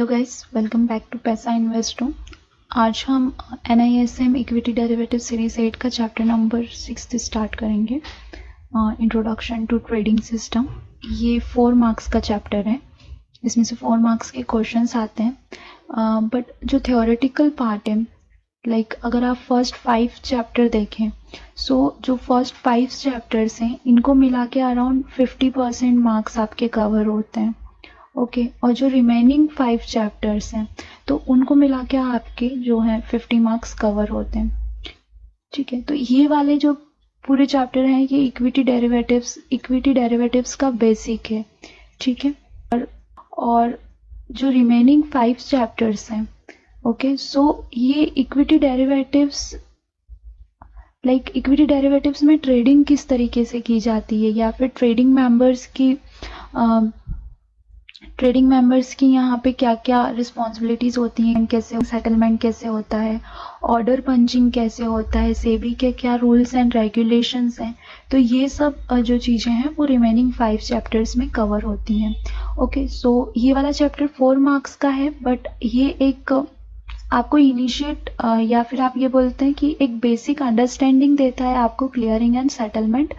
Hello guys, welcome back to Paisa Investo. आज हम NISM equity derivative series 8 का chapter number 6 start करेंगे। Introduction to trading system. ये 4 marks का चैप्टर है। इसमें से 4 मार्क्स के क्वेश्चंस आते हैं, बट जो थियोरेटिकल पार्ट है, लाइक अगर आप फर्स्ट 5 चैप्टर देखें, जो फर्स्ट 5 चैप्टर्स हैं इनको मिला के अराउंड 50% मार्क्स आपके कवर होते हैं। ओके, और जो रिमेनिंग 5 चैप्टर्स हैं तो उनको मिला के आपके जो है 50 मार्क्स कवर होते हैं। ठीक है, तो ये वाले जो पूरे चैप्टर हैं ये इक्विटी डेरिवेटिव्स का बेसिक है। ठीक है, और जो रिमेनिंग 5 चैप्टर्स हैं, ओके, ये इक्विटी डेरिवेटिव्स में ट्रेडिंग किस तरीके से की जाती है, या फिर ट्रेडिंग मेंबर्स की यहाँ पे क्या क्या रिस्पॉन्सिबिलिटीज होती हैं, कैसे सेटलमेंट कैसे होता है, ऑर्डर पंचिंग कैसे होता है, सेबी के क्या रूल्स एंड रेगुलेशंस हैं। तो ये सब जो चीज़ें हैं वो रिमेनिंग 5 चैप्टर्स में कवर होती हैं। ओके, सो ये वाला चैप्टर 4 मार्क्स का है, बट ये एक आपको इनिशिएट या फिर आप ये बोलते हैं कि एक बेसिक अंडरस्टैंडिंग देता है आपको क्लियरिंग एंड सेटलमेंट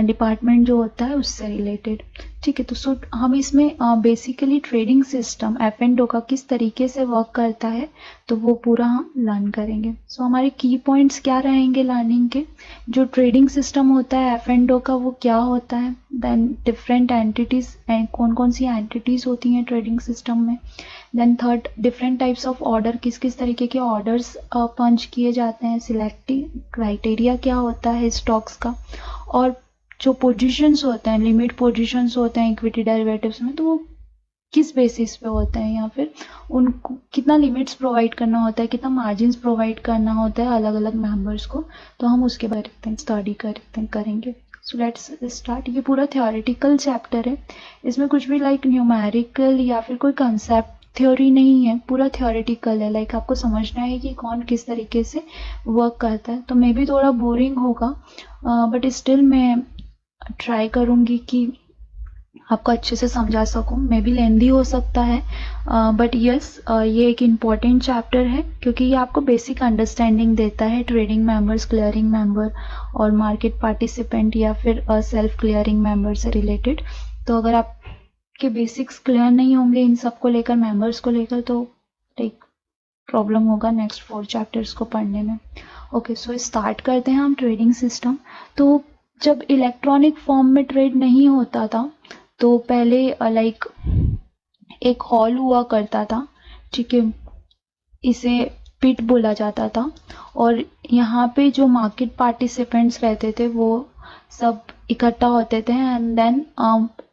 डिपार्टमेंट जो होता है उससे रिलेटेड। ठीक है, तो हम इसमें बेसिकली ट्रेडिंग सिस्टम F&O का किस तरीके से वर्क करता है तो वो पूरा हम लर्न करेंगे। हमारे की पॉइंट्स क्या रहेंगे लर्निंग के। जो ट्रेडिंग सिस्टम होता है F&O का वो क्या होता है, देन डिफरेंट एंटिटीज, कौन कौन सी एंटिटीज होती हैं ट्रेडिंग सिस्टम में, then third different types of order, किस किस तरीके के ऑर्डर्स पंच किए जाते हैं, सिलेक्टिंग क्राइटेरिया क्या होता है स्टॉक्स का, और जो पोजीशंस होते हैं, लिमिट पोजीशंस होते हैं इक्विटी डेरिवेटिव्स में, तो वो किस बेसिस पे होते हैं, या फिर उनको कितना लिमिट्स प्रोवाइड करना होता है, कितना मार्जिन्स प्रोवाइड करना होता है अलग अलग मेंबर्स को। तो हम उसके बारे में स्टडी करेंगे। So let's start. ये पूरा थियोरेटिकल चैप्टर है, इसमें कुछ भी लाइक न्यूमेरिकल या फिर कोई कंसेप्ट थ्योरी नहीं है, पूरा थियोरेटिकल है। लाइक आपको समझना है कि कौन किस तरीके से वर्क करता है। तो मे भी थोड़ा बोरिंग होगा, बट स्टिल मैं ट्राई करूँगी कि आपको अच्छे से समझा सकूं। मे भी लेंदी हो सकता है, बट यस, ये एक इम्पॉर्टेंट चैप्टर है क्योंकि ये आपको बेसिक अंडरस्टैंडिंग देता है ट्रेडिंग मेंबर्स, क्लियरिंग मेंबर और मार्केट पार्टिसिपेंट या फिर सेल्फ क्लियरिंग मेंबर से रिलेटेड। तो अगर आपके बेसिक्स क्लियर नहीं होंगे इन सब को लेकर, मेंबर्स को लेकर, तो लाइक प्रॉब्लम होगा नेक्स्ट 4 चैप्टर्स को पढ़ने में। ओके, सो स्टार्ट करते हैं हम ट्रेडिंग सिस्टम। तो जब इलेक्ट्रॉनिक फॉर्म में ट्रेड नहीं होता था तो पहले लाइक एक हॉल हुआ करता था। ठीक है, इसे पिट बोला जाता था, और यहाँ पे जो मार्केट पार्टिसिपेंट्स रहते थे वो सब इकट्ठा होते थे एंड देन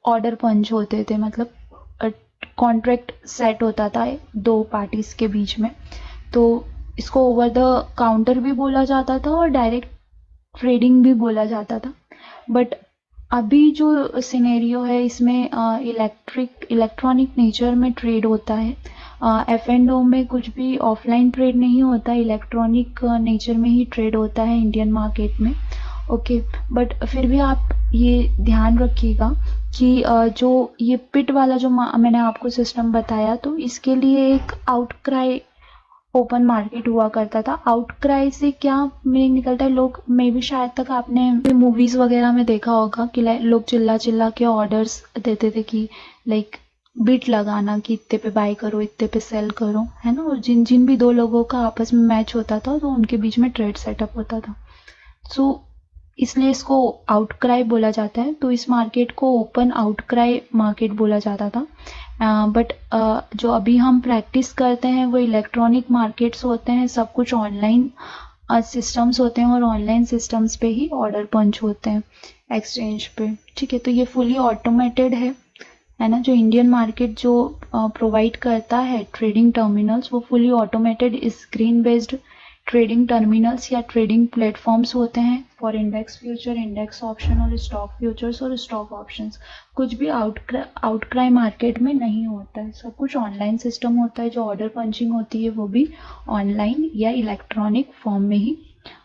ऑर्डर पंच होते थे, मतलब कॉन्ट्रैक्ट सेट होता था 2 पार्टीज के बीच में। तो इसको ओवर द काउंटर भी बोला जाता था और डायरेक्ट ट्रेडिंग भी बोला जाता था। बट अभी जो सिनेरियो है इसमें इलेक्ट्रॉनिक नेचर में ट्रेड होता है। F&O में कुछ भी ऑफलाइन ट्रेड नहीं होता, इलेक्ट्रॉनिक नेचर में ही ट्रेड होता है इंडियन मार्केट में। ओके, बट फिर भी आप ये ध्यान रखिएगा कि जो ये पिट वाला जो मैंने आपको सिस्टम बताया, तो इसके लिए एक आउटक्राई ओपन मार्केट हुआ करता था। आउटक्राई से क्या मीनिंग निकलता है, लोग मे भी शायद तक आपने मूवीज वगैरह में देखा होगा कि लोग चिल्ला चिल्ला के ऑर्डर्स देते थे कि लाइक बिट लगाना कि इतने पे बाय करो, इतने पे सेल करो, है ना। और जिन भी 2 लोगों का आपस में मैच होता था तो उनके बीच में ट्रेड सेटअप होता था। सो इसलिए इसको आउटक्राई बोला जाता है। तो इस मार्केट को ओपन आउटक्राई मार्केट बोला जाता था। बट जो अभी हम प्रैक्टिस करते हैं वो इलेक्ट्रॉनिक मार्केट्स होते हैं, सब कुछ ऑनलाइन सिस्टम्स होते हैं, और ऑनलाइन सिस्टम्स पे ही ऑर्डर पंच होते हैं एक्सचेंज पे। ठीक है, तो ये फुली ऑटोमेटेड है ना। जो इंडियन मार्केट जो प्रोवाइड करता है ट्रेडिंग टर्मिनल्स, वो fully automated screen based trading terminals या ट्रेडिंग प्लेटफॉर्म्स होते हैं for index future, index option और स्टॉक फ्यूचर्स और स्टॉक ऑप्शंस। कुछ भी आउटक्राई मार्केट में नहीं होता है, सब कुछ ऑनलाइन सिस्टम होता है। जो ऑर्डर पंचिंग होती है वो भी ऑनलाइन या इलेक्ट्रॉनिक फॉर्म में ही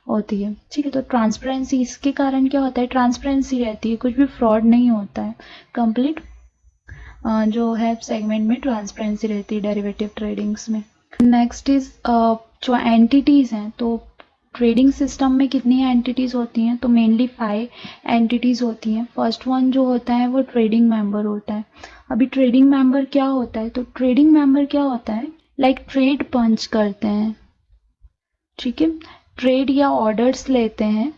होती है। ठीक है, तो ट्रांसपेरेंसी, इसके कारण क्या होता है, ट्रांसपेरेंसी रहती है, कुछ भी फ्रॉड नहीं होता है, कंप्लीट जो है सेगमेंट में ट्रांसपेरेंसी रहती है डेरिवेटिव ट्रेडिंग्स में। नेक्स्ट इज जो एंटिटीज हैं, तो ट्रेडिंग सिस्टम में कितनी एंटिटीज होती हैं, तो मेनली 5 एंटिटीज होती हैं। फर्स्ट वन जो होता है वो ट्रेडिंग मेंबर होता है। अभी ट्रेडिंग मेंबर क्या होता है, तो ट्रेडिंग मेंबर क्या होता है, लाइक ट्रेड पंच करते हैं, ठीक है, ट्रेड या ऑर्डर्स लेते हैं,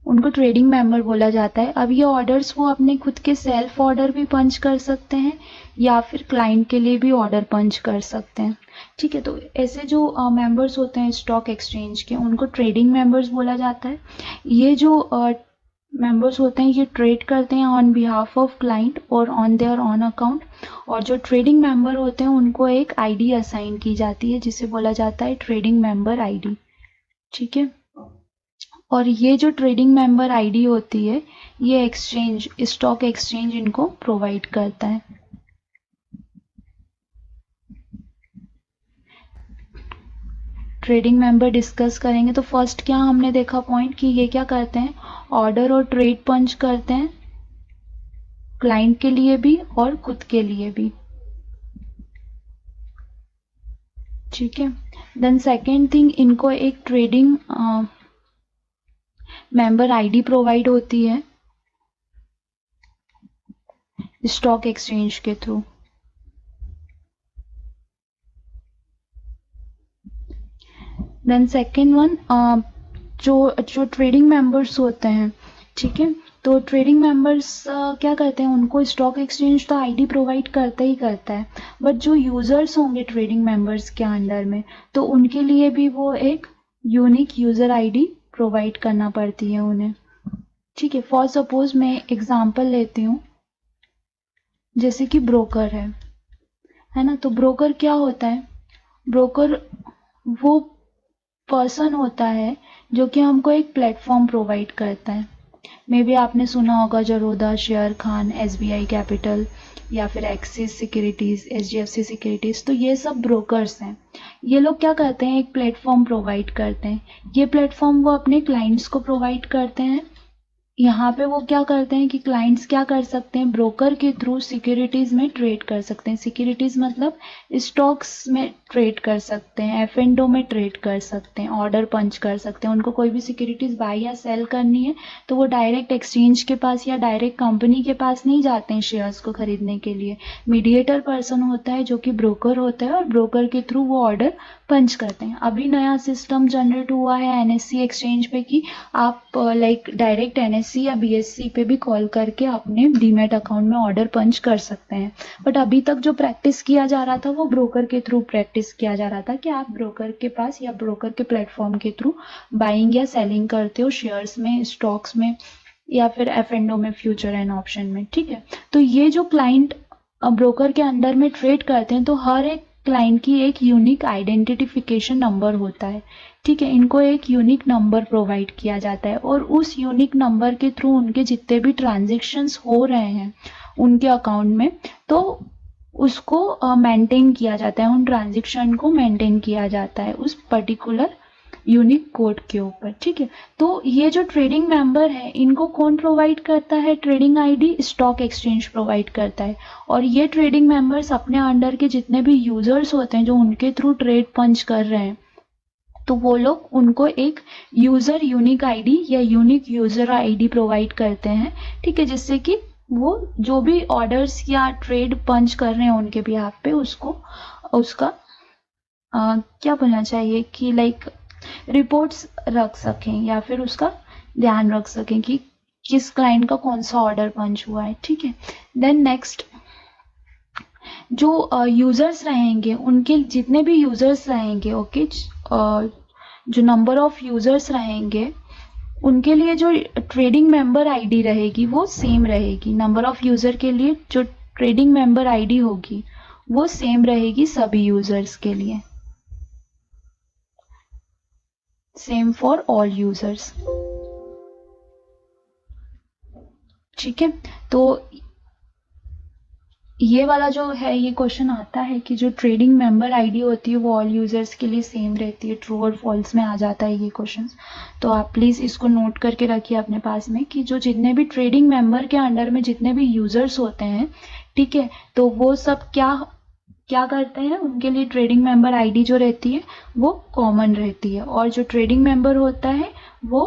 उनको ट्रेडिंग मेंबर बोला जाता है। अब ये ऑर्डर्स वो अपने खुद के सेल्फ ऑर्डर भी पंच कर सकते हैं या फिर क्लाइंट के लिए भी ऑर्डर पंच कर सकते हैं, ठीक है। तो ऐसे जो मेंबर्स होते हैं स्टॉक एक्सचेंज के, उनको ट्रेडिंग मेंबर्स बोला जाता है। ये जो मेंबर्स होते हैं ये ट्रेड करते हैं ऑन बिहाफ ऑफ क्लाइंट और ऑन देयर ऑन अकाउंट, और जो ट्रेडिंग मेंबर होते हैं उनको एक आईडी असाइन की जाती है जिसे बोला जाता है ट्रेडिंग मेंबर आईडी, ठीक है। और ये जो ट्रेडिंग मेंबर आईडी होती है ये एक्सचेंज, स्टॉक एक्सचेंज इनको प्रोवाइड करता है। ट्रेडिंग मेंबर डिस्कस करेंगे तो फर्स्ट क्या हमने देखा पॉइंट कि ये क्या करते हैं, ऑर्डर और ट्रेड पंच करते हैं क्लाइंट के लिए भी और खुद के लिए भी, ठीक है। देन सेकेंड थिंग, इनको एक ट्रेडिंग मेंबर आईडी प्रोवाइड होती है स्टॉक एक्सचेंज के थ्रू। देन सेकेंड वन, जो ट्रेडिंग मेंबर्स होते हैं, ठीक है, तो ट्रेडिंग मेंबर्स क्या करते हैं, उनको स्टॉक एक्सचेंज तो आईडी प्रोवाइड करता ही करता है, बट जो यूजर्स होंगे ट्रेडिंग मेंबर्स के अंडर में, तो उनके लिए भी वो एक यूनिक यूजर आईडी प्रोवाइड करना पड़ती है उन्हें, ठीक है। फॉर सपोज मैं एग्जांपल लेती हूँ, जैसे कि ब्रोकर है ना, तो ब्रोकर क्या होता है, ब्रोकर वो पर्सन होता है जो कि हमको एक प्लेटफॉर्म प्रोवाइड करता है। मे बी आपने सुना होगा Zerodha, share Khan, SBI capital या फिर एक्सिस सिक्योरिटीज, HDFC सिक्योरिटीज, तो ये सब ब्रोकर्स हैं। ये लोग क्या करते हैं, एक प्लेटफॉर्म प्रोवाइड करते हैं। ये प्लेटफॉर्म वो अपने क्लाइंट्स को प्रोवाइड करते हैं। यहाँ पे वो क्या करते हैं कि क्लाइंट्स क्या कर सकते हैं, ब्रोकर के थ्रू सिक्योरिटीज में ट्रेड कर सकते हैं। सिक्योरिटीज मतलब स्टॉक्स में ट्रेड कर सकते हैं, F&O में ट्रेड कर सकते हैं, ऑर्डर पंच कर सकते हैं। उनको कोई भी सिक्योरिटीज बाय या सेल करनी है तो वो डायरेक्ट एक्सचेंज के पास या डायरेक्ट कंपनी के पास नहीं जाते हैं शेयर्स को खरीदने के लिए। मीडिएटर पर्सन होता है जो कि ब्रोकर होता है और ब्रोकर के थ्रू वो ऑर्डर पंच करते हैं। अभी नया सिस्टम जनरेट हुआ है NSE एक्सचेंज पे कि आप लाइक डायरेक्ट NSE या BSE पे भी कॉल करके अपने डीमैट अकाउंट में ऑर्डर पंच कर सकते हैं। बट अभी तक जो प्रैक्टिस किया जा रहा था वो ब्रोकर के थ्रू प्रैक्टिस किया जा रहा था कि आप ब्रोकर के पास या ब्रोकर के प्लेटफॉर्म के थ्रू बाइंग या सेलिंग करते हो शेयर्स में, स्टॉक्स में या फिर F&O में, फ्यूचर एंड ऑप्शन में, ठीक है। तो ये जो क्लाइंट ब्रोकर के अंडर में ट्रेड करते हैं तो हर एक क्लाइंट की एक यूनिक आइडेंटिफिकेशन नंबर होता है, ठीक है। इनको एक यूनिक नंबर प्रोवाइड किया जाता है और उस यूनिक नंबर के थ्रू उनके जितने भी ट्रांजैक्शंस हो रहे हैं उनके अकाउंट में, तो उसको मेंटेन किया जाता है, उन ट्रांजैक्शन को मेंटेन किया जाता है उस पर्टिकुलर यूनिक कोड के ऊपर, ठीक है। तो ये जो ट्रेडिंग मेंबर है इनको कौन प्रोवाइड करता है, trading ID stock exchange provide करता है। और ये ट्रेडिंग मेंबर्स अपने अंडर के जितने भी यूजर्स होते हैं जो उनके थ्रू ट्रेड पंच कर रहे हैं, तो वो लोग उनको एक यूजर यूनिक आईडी या यूनिक यूजर आईडी प्रोवाइड करते हैं, ठीक है, जिससे कि वो जो भी ऑर्डर्स या ट्रेड पंच कर रहे हैं उनके बिहाफ पे उसका क्या बोलना चाहिए कि लाइक रिपोर्ट्स रख सकें या फिर उसका ध्यान रख सकें कि किस क्लाइंट का कौन सा ऑर्डर पंच हुआ है, ठीक है। देन नेक्स्ट, जो यूजर्स रहेंगे उनके जितने भी यूजर्स रहेंगे, ओके, जो नंबर ऑफ यूजर्स रहेंगे उनके लिए जो ट्रेडिंग मेंबर आईडी रहेगी वो सेम रहेगी। नंबर ऑफ यूजर के लिए जो ट्रेडिंग मेंबर आईडी होगी वो सेम रहेगी सभी यूजर्स के लिए, सेम फॉर ऑल यूजर्स, ठीक है। तो ये वाला जो है ये क्वेश्चन आता है कि जो ट्रेडिंग मेंबर आईडी होती है वो ऑल यूजर्स के लिए सेम रहती है, ट्रू और फॉल्स में आ जाता है ये क्वेश्चन। तो आप प्लीज इसको नोट करके रखिए अपने पास में कि जो जितने भी ट्रेडिंग मेंबर के अंडर में जितने भी यूजर्स होते हैं, ठीक है। तो वो सब क्या क्या करते हैं, उनके लिए ट्रेडिंग मेंबर आईडी जो रहती है वो कॉमन रहती है, और जो ट्रेडिंग मेंबर होता है वो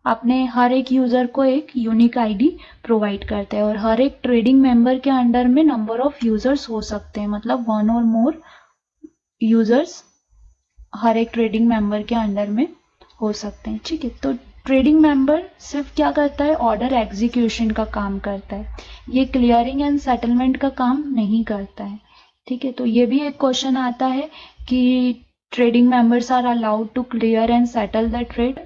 अपने हर एक यूजर को एक यूनिक आईडी प्रोवाइड करता है, और हर एक ट्रेडिंग मेंबर के अंडर में नंबर ऑफ यूजर्स हो सकते हैं, मतलब 1 और मोर यूजर्स हर एक ट्रेडिंग मेंबर के अंडर में हो सकते हैं। ठीक है, तो ट्रेडिंग मेंबर सिर्फ क्या करता है, ऑर्डर एग्जीक्यूशन का काम करता है, ये क्लियरिंग एंड सेटलमेंट का काम नहीं करता है। ठीक है, तो ये भी एक क्वेश्चन आता है कि trading members are allowed to clear and settle the trade.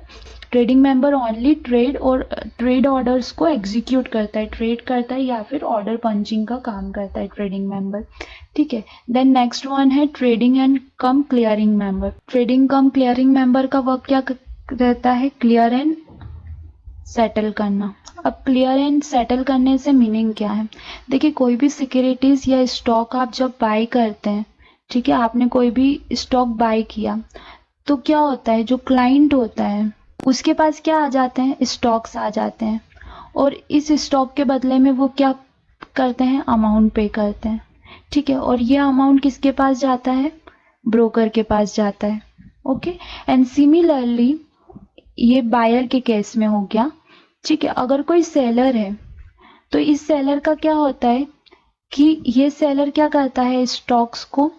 Trading member only trade और ट्रेड ऑर्डर्स को एग्जीक्यूट करता है, ट्रेड करता है या फिर ऑर्डर पंचिंग का काम करता है ट्रेडिंग मेंबर। ठीक है, देन नेक्स्ट वन है trading and come clearing member. Trading come clearing member का वर्क क्या रहता है, क्लियर एंड सेटल करना। अब क्लियर एंड सेटल करने से मीनिंग क्या है, देखिए कोई भी सिक्योरिटीज या स्टॉक आप जब बाय करते हैं, ठीक है, आपने कोई भी स्टॉक बाय किया तो क्या होता है, जो क्लाइंट होता है उसके पास क्या आ जाते हैं, स्टॉक्स आ जाते हैं, और इस स्टॉक के बदले में वो क्या करते हैं, अमाउंट पे करते हैं। ठीक है, और ये अमाउंट किसके पास जाता है, ब्रोकर के पास जाता है। ओके, एंड सिमिलरली ये बायर के केस में हो गया। ठीक है, अगर कोई सेलर है तो इस सेलर का क्या होता है कि ये सेलर क्या करता है, स्टॉक्स को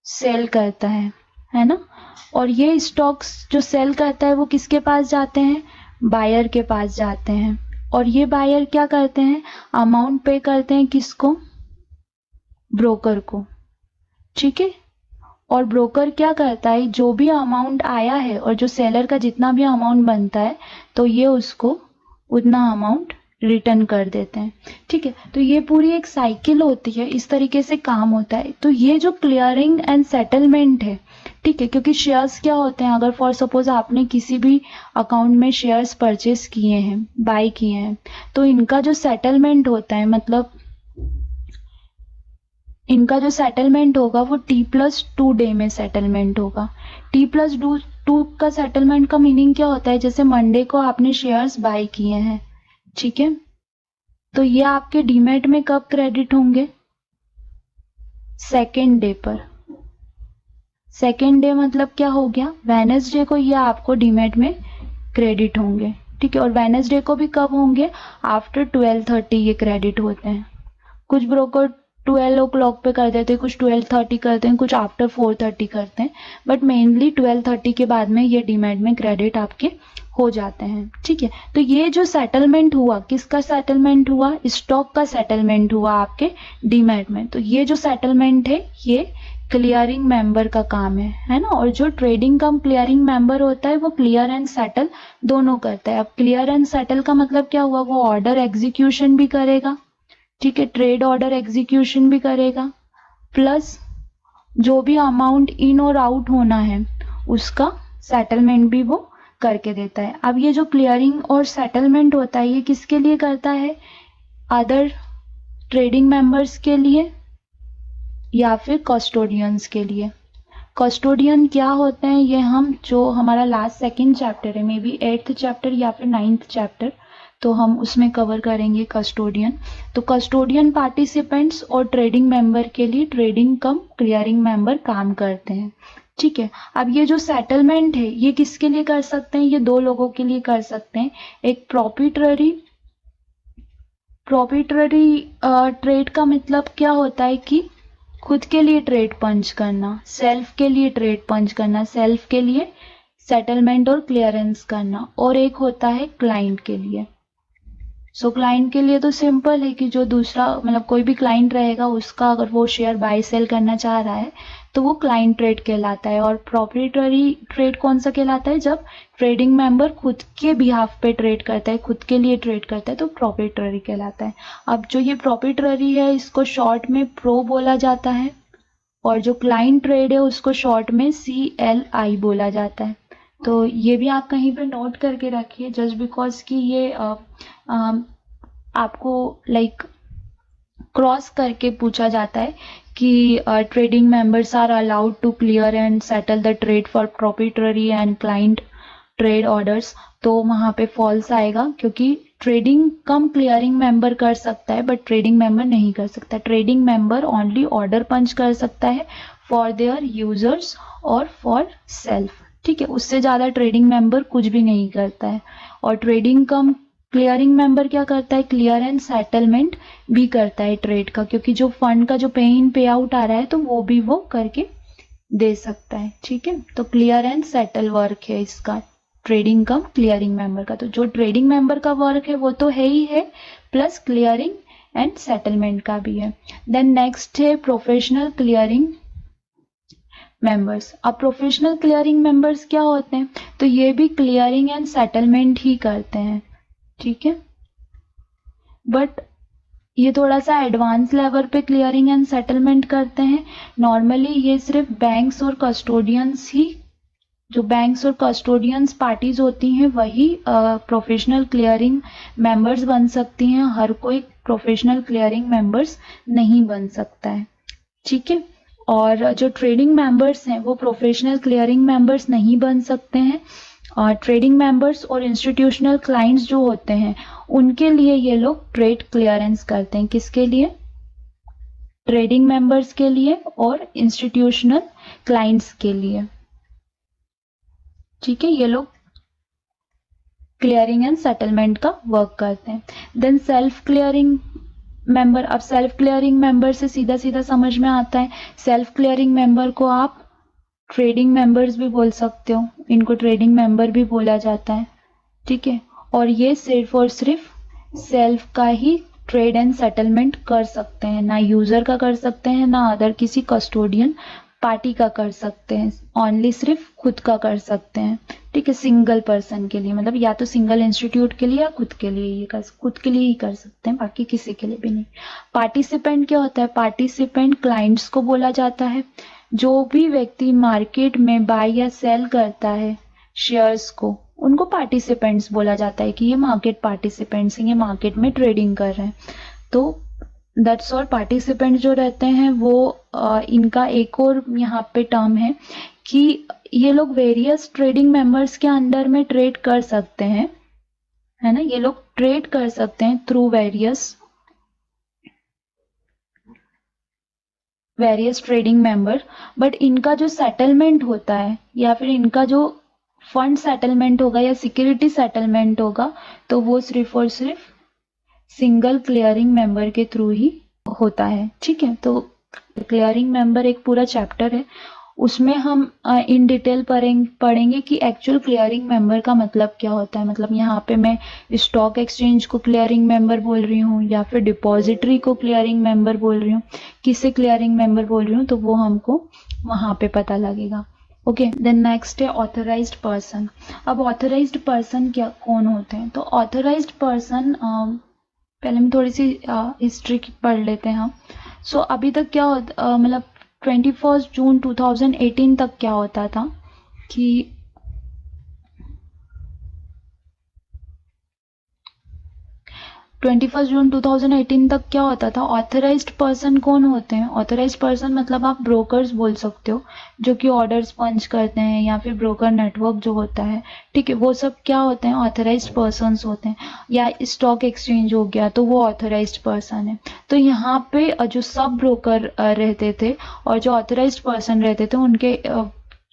सेल करता है ना, और ये स्टॉक्स जो सेल करता है वो किसके पास जाते हैं, बायर के पास जाते हैं, और ये बायर क्या करते हैं, अमाउंट पे करते हैं किसको, ब्रोकर को। ठीक है, और ब्रोकर क्या करता है, जो भी अमाउंट आया है और जो सेलर का जितना भी अमाउंट बनता है तो ये उसको उतना अमाउंट रिटर्न कर देते हैं। ठीक है, तो ये पूरी एक साइकिल होती है, इस तरीके से काम होता है। तो ये जो क्लियरिंग एंड सेटलमेंट है, ठीक है, क्योंकि शेयर्स क्या होते हैं, अगर फॉर सपोज आपने किसी भी अकाउंट में शेयर्स परचेस किए हैं, बाय किए हैं, तो इनका जो सेटलमेंट होता है, मतलब इनका जो सेटलमेंट होगा वो T+2 डे में सेटलमेंट होगा। T+2 का सेटलमेंट का मीनिंग क्या होता है, जैसे मंडे को आपने शेयर्स बाय किए हैं, ठीक है, तो ये आपके डीमैट में कब क्रेडिट होंगे, सेकेंड डे पर। सेकेंड डे मतलब क्या हो गया, वेडनेसडे को ये आपको डीमैट में क्रेडिट होंगे। ठीक है, और वेडनेसडे को भी कब होंगे, आफ्टर 12:30 ये क्रेडिट होते हैं। कुछ ब्रोकर 12 o'clock पे कर देते हैं, कुछ 12:30 करते हैं, कुछ आफ्टर 4:30 करते हैं, बट मेनली 12:30 के बाद में ये डीमैट में क्रेडिट आपके हो जाते हैं। ठीक है, तो ये जो सेटलमेंट हुआ, किसका सेटलमेंट हुआ, स्टॉक का सेटलमेंट हुआ आपके डीमैट में। तो ये जो सेटलमेंट है ये क्लियरिंग मेंबर का काम है ना, और जो ट्रेडिंग कम क्लियरिंग मेंबर होता है वो क्लियर एंड सेटल दोनों करता है। अब क्लियर एंड सेटल का मतलब क्या हुआ, वो ऑर्डर एग्जीक्यूशन भी करेगा, ठीक है, ट्रेड ऑर्डर एग्जीक्यूशन भी करेगा, प्लस जो भी अमाउंट इन और आउट होना है उसका सेटलमेंट भी वो करके देता है। अब ये जो क्लियरिंग और सेटलमेंट होता है ये किसके लिए करता है, अदर ट्रेडिंग मेंबर्स के लिए या फिर कस्टोडियंस के लिए। कस्टोडियन क्या होते हैं, ये हम जो हमारा लास्ट सेकंड चैप्टर है, मे बी 8th चैप्टर या फिर 9th चैप्टर, तो हम उसमें कवर करेंगे कस्टोडियन। तो कस्टोडियन पार्टिसिपेंट्स और ट्रेडिंग मेंबर के लिए ट्रेडिंग कम क्लियरिंग मेंबर काम करते हैं। ठीक है, अब ये जो सेटलमेंट है ये किसके लिए कर सकते हैं, ये दो लोगों के लिए कर सकते हैं। एक प्रॉफिटरी ट्रेड का मतलब क्या होता है कि खुद के लिए ट्रेड पंच करना, सेल्फ के लिए ट्रेड पंच करना, सेल्फ के लिए सेटलमेंट और क्लियरेंस करना, और एक होता है क्लाइंट के लिए। सो क्लाइंट के लिए तो सिंपल है कि जो दूसरा मतलब कोई भी क्लाइंट रहेगा उसका अगर वो शेयर बाय सेल करना चाह रहा है तो वो क्लाइंट ट्रेड कहलाता है। और प्रॉप्रिटरी ट्रेड कौन सा कहलाता है, जब ट्रेडिंग मेंबर खुद के बिहाफ पे ट्रेड करता है, खुद के लिए ट्रेड करता है, तो प्रॉप्रिटरी कहलाता है। अब जो ये प्रॉप्रिटरी है इसको शॉर्ट में प्रो बोला जाता है, और जो क्लाइंट ट्रेड है उसको शॉर्ट में CLI बोला जाता है। तो ये भी आप कहीं पे नोट करके रखिए, जस्ट बिकॉज कि ये आपको लाइक क्रॉस करके पूछा जाता है कि trading members are allowed to clear and settle the trade for proprietary and client trade orders, तो वहां पे फॉल्स आएगा, क्योंकि ट्रेडिंग कम क्लियरिंग मेंबर कर सकता है बट ट्रेडिंग मेंबर नहीं कर सकता। ट्रेडिंग मेंबर ओनली ऑर्डर पंच कर सकता है फॉर देयर यूजर्स और फॉर सेल्फ, ठीक है, उससे ज्यादा ट्रेडिंग मेंबर कुछ भी नहीं करता है। और ट्रेडिंग कम क्लियरिंग मेंबर क्या करता है, क्लियर एंड सेटलमेंट भी करता है ट्रेड का, क्योंकि जो फंड का जो पे इन पे आउट आ रहा है तो वो भी वो करके दे सकता है, ठीक है। तो क्लियर एंड सेटल वर्क है इसका, ट्रेडिंग कम क्लियरिंग मेंबर का। तो जो ट्रेडिंग मेंबर का वर्क है वो तो है ही है, प्लस क्लियरिंग एंड सेटलमेंट का भी है। देन नेक्स्ट है प्रोफेशनल क्लियरिंग मेंबर्स। अब प्रोफेशनल क्लियरिंग मेंबर्स क्या होते हैं, तो ये भी क्लियरिंग एंड सेटलमेंट ही करते हैं, ठीक है, बट ये थोड़ा सा एडवांस लेवल पे क्लियरिंग एंड सेटलमेंट करते हैं। नॉर्मली ये सिर्फ बैंक्स और कस्टोडियंस ही, जो बैंक्स और कस्टोडियंस पार्टीज होती हैं वही प्रोफेशनल क्लियरिंग मेंबर्स बन सकती हैं। हर कोई प्रोफेशनल क्लियरिंग मेंबर्स नहीं बन सकता है, ठीक है। और जो ट्रेडिंग मेंबर्स हैं वो प्रोफेशनल क्लियरिंग मेंबर्स नहीं बन सकते हैं। और ट्रेडिंग मेंबर्स और इंस्टीट्यूशनल क्लाइंट्स जो होते हैं उनके लिए ये लोग ट्रेड क्लियरेंस करते हैं। किसके लिए, ट्रेडिंग मेंबर्स के लिए और इंस्टीट्यूशनल क्लाइंट्स के लिए, ठीक है, ये लोग क्लियरिंग एंड सेटलमेंट का वर्क करते हैं। Then self clearing member. अब सेल्फ क्लियरिंग मेंबर से सीधा सीधा समझ में आता है, सेल्फ क्लियरिंग मेंबर को आप ट्रेडिंग मेंबर्स भी बोल सकते हो, इनको ट्रेडिंग मेंबर भी बोला जाता है, ठीक है। और ये सिर्फ और सिर्फ सेल्फ का ही ट्रेड एंड सेटलमेंट कर सकते हैं, ना यूजर का कर सकते हैं, ना अदर किसी कस्टोडियन पार्टी का कर सकते हैं, ओनली सिर्फ खुद का कर सकते हैं, ठीक है। सिंगल पर्सन के लिए, मतलब या तो सिंगल इंस्टीट्यूट के लिए या खुद के लिए, ये खुद के लिए ही कर सकते हैं, बाकी किसी के लिए भी नहीं। पार्टिसिपेंट क्या होता है, पार्टिसिपेंट क्लाइंट्स को बोला जाता है। जो भी व्यक्ति मार्केट में बाय या सेल करता है शेयर्स को, उनको पार्टिसिपेंट्स बोला जाता है कि ये मार्केट पार्टिसिपेंट्स हैं, ये मार्केट में ट्रेडिंग कर रहे हैं। तो दैट्स ऑल। पार्टिसिपेंट जो रहते हैं वो इनका एक और यहाँ पे टर्म है कि ये लोग वेरियस ट्रेडिंग मेंबर्स के अंडर में ट्रेड कर सकते हैं, है ना, ये लोग ट्रेड कर सकते हैं through various trading member, but इनका जो सेटलमेंट होता है या फिर इनका जो फंड सेटलमेंट होगा या सिक्योरिटी सेटलमेंट होगा तो वो सिर्फ और सिर्फ सिंगल क्लियरिंग मेंबर के थ्रू ही होता है, ठीक है। तो क्लियरिंग मेंबर एक पूरा चैप्टर है, उसमें हम इन डिटेल पढ़ेंगे कि एक्चुअल क्लियरिंग मेंबर का मतलब क्या होता है। मतलब यहाँ पे मैं स्टॉक एक्सचेंज को क्लियरिंग मेंबर बोल रही हूँ या फिर डिपॉजिटरी को क्लियरिंग मेंबर बोल रही हूँ, किसे क्लियरिंग मेंबर बोल रही हूँ, तो वो हमको वहां पे पता लगेगा। ओके, देन नेक्स्ट है ऑथराइज्ड पर्सन। अब ऑथराइज्ड पर्सन क्या कौन होते हैं, तो ऑथराइज्ड पर्सन पहले हम थोड़ी सी हिस्ट्री पढ़ लेते हैं हम। सो अभी तक क्या होता, मतलब 21 जून 2018 तक क्या होता था कि 21 जून 2018 तक क्या होता था, ऑथराइज्ड पर्सन कौन होते हैं, ऑथराइज्ड पर्सन मतलब आप ब्रोकर्स बोल सकते हो, जो कि ऑर्डर्स पंच करते हैं या फिर ब्रोकर नेटवर्क जो होता है, ठीक है, वो सब क्या होते हैं, ऑथराइज्ड पर्सन्स होते हैं। या स्टॉक एक्सचेंज हो गया तो वो ऑथराइज्ड पर्सन है। तो यहाँ पे जो सब ब्रोकर रहते थे और जो ऑथराइज्ड पर्सन रहते थे उनके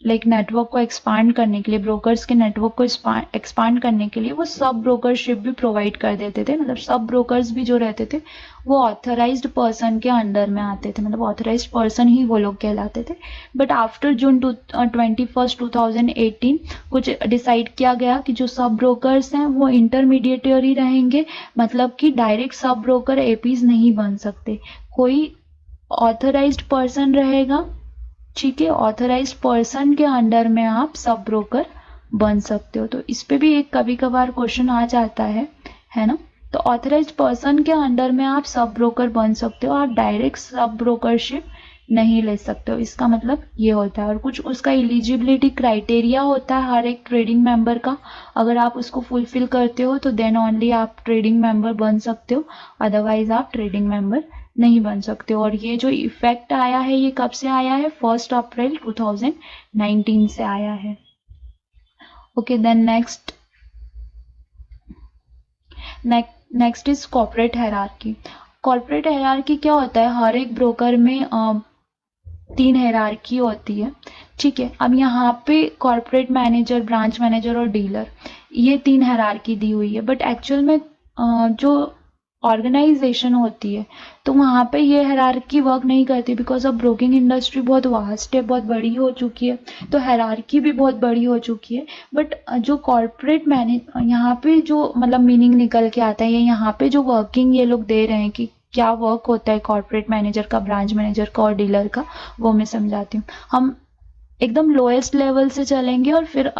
नेटवर्क को एक्सपांड करने के लिए, ब्रोकर्स के नेटवर्क को एक्सपांड करने के लिए वो सब ब्रोकरशिप भी प्रोवाइड कर देते थे। मतलब सब ब्रोकर्स भी जो रहते थे वो ऑथराइज्ड पर्सन के अंडर में आते थे, मतलब ऑथराइज्ड पर्सन ही वो लोग कहलाते थे। बट आफ्टर जून 21 2018 कुछ डिसाइड किया गया कि जो सब ब्रोकर्स हैं वो इंटरमीडिएटरी रहेंगे, मतलब कि डायरेक्ट सब ब्रोकर एपीज नहीं बन सकते, कोई ऑथराइज्ड पर्सन रहेगा, ठीक है, ऑथराइज्ड पर्सन के अंडर में आप सब ब्रोकर बन सकते हो। तो इस पे भी एक कभी कभार क्वेश्चन आ जाता है ना। तो ऑथराइज्ड पर्सन के अंडर में आप सब ब्रोकर बन सकते हो, आप डायरेक्ट सब ब्रोकरशिप नहीं ले सकते हो, इसका मतलब ये होता है। और कुछ उसका एलिजिबिलिटी क्राइटेरिया होता है हर एक ट्रेडिंग मेंबर का, अगर आप उसको फुलफिल करते हो तो देन ओनली आप ट्रेडिंग मेंबर बन सकते हो, अदरवाइज आप ट्रेडिंग मेंबर नहीं बन सकते। और ये जो इफेक्ट आया है ये कब से आया है, 1 अप्रैल 2019 से आया है। Okay, then next is corporate hierarchy. Corporate hierarchy क्या होता है, हर एक ब्रोकर में 3 हायरार्की होती है, ठीक है। अब यहाँ पे कॉर्पोरेट मैनेजर, ब्रांच मैनेजर और डीलर, ये 3 हायरार्की दी हुई है, बट एक्चुअल में जो ऑर्गेनाइजेशन होती है तो वहाँ पे ये हायरार्की वर्क नहीं करती, बिकॉज अब ब्रोकिंग इंडस्ट्री बहुत वास्ट है, बहुत बड़ी हो चुकी है, तो हायरार्की भी बहुत बड़ी हो चुकी है। बट जो कॉर्पोरेट मैनेज यहाँ पे जो मतलब मीनिंग निकल के आता है, यहाँ पे जो वर्किंग ये लोग दे रहे हैं कि क्या वर्क होता है कॉर्पोरेट मैनेजर का, ब्रांच मैनेजर का और डीलर का, वो मैं समझाती हूँ। हम एकदम लोएस्ट लेवल से चलेंगे और फिर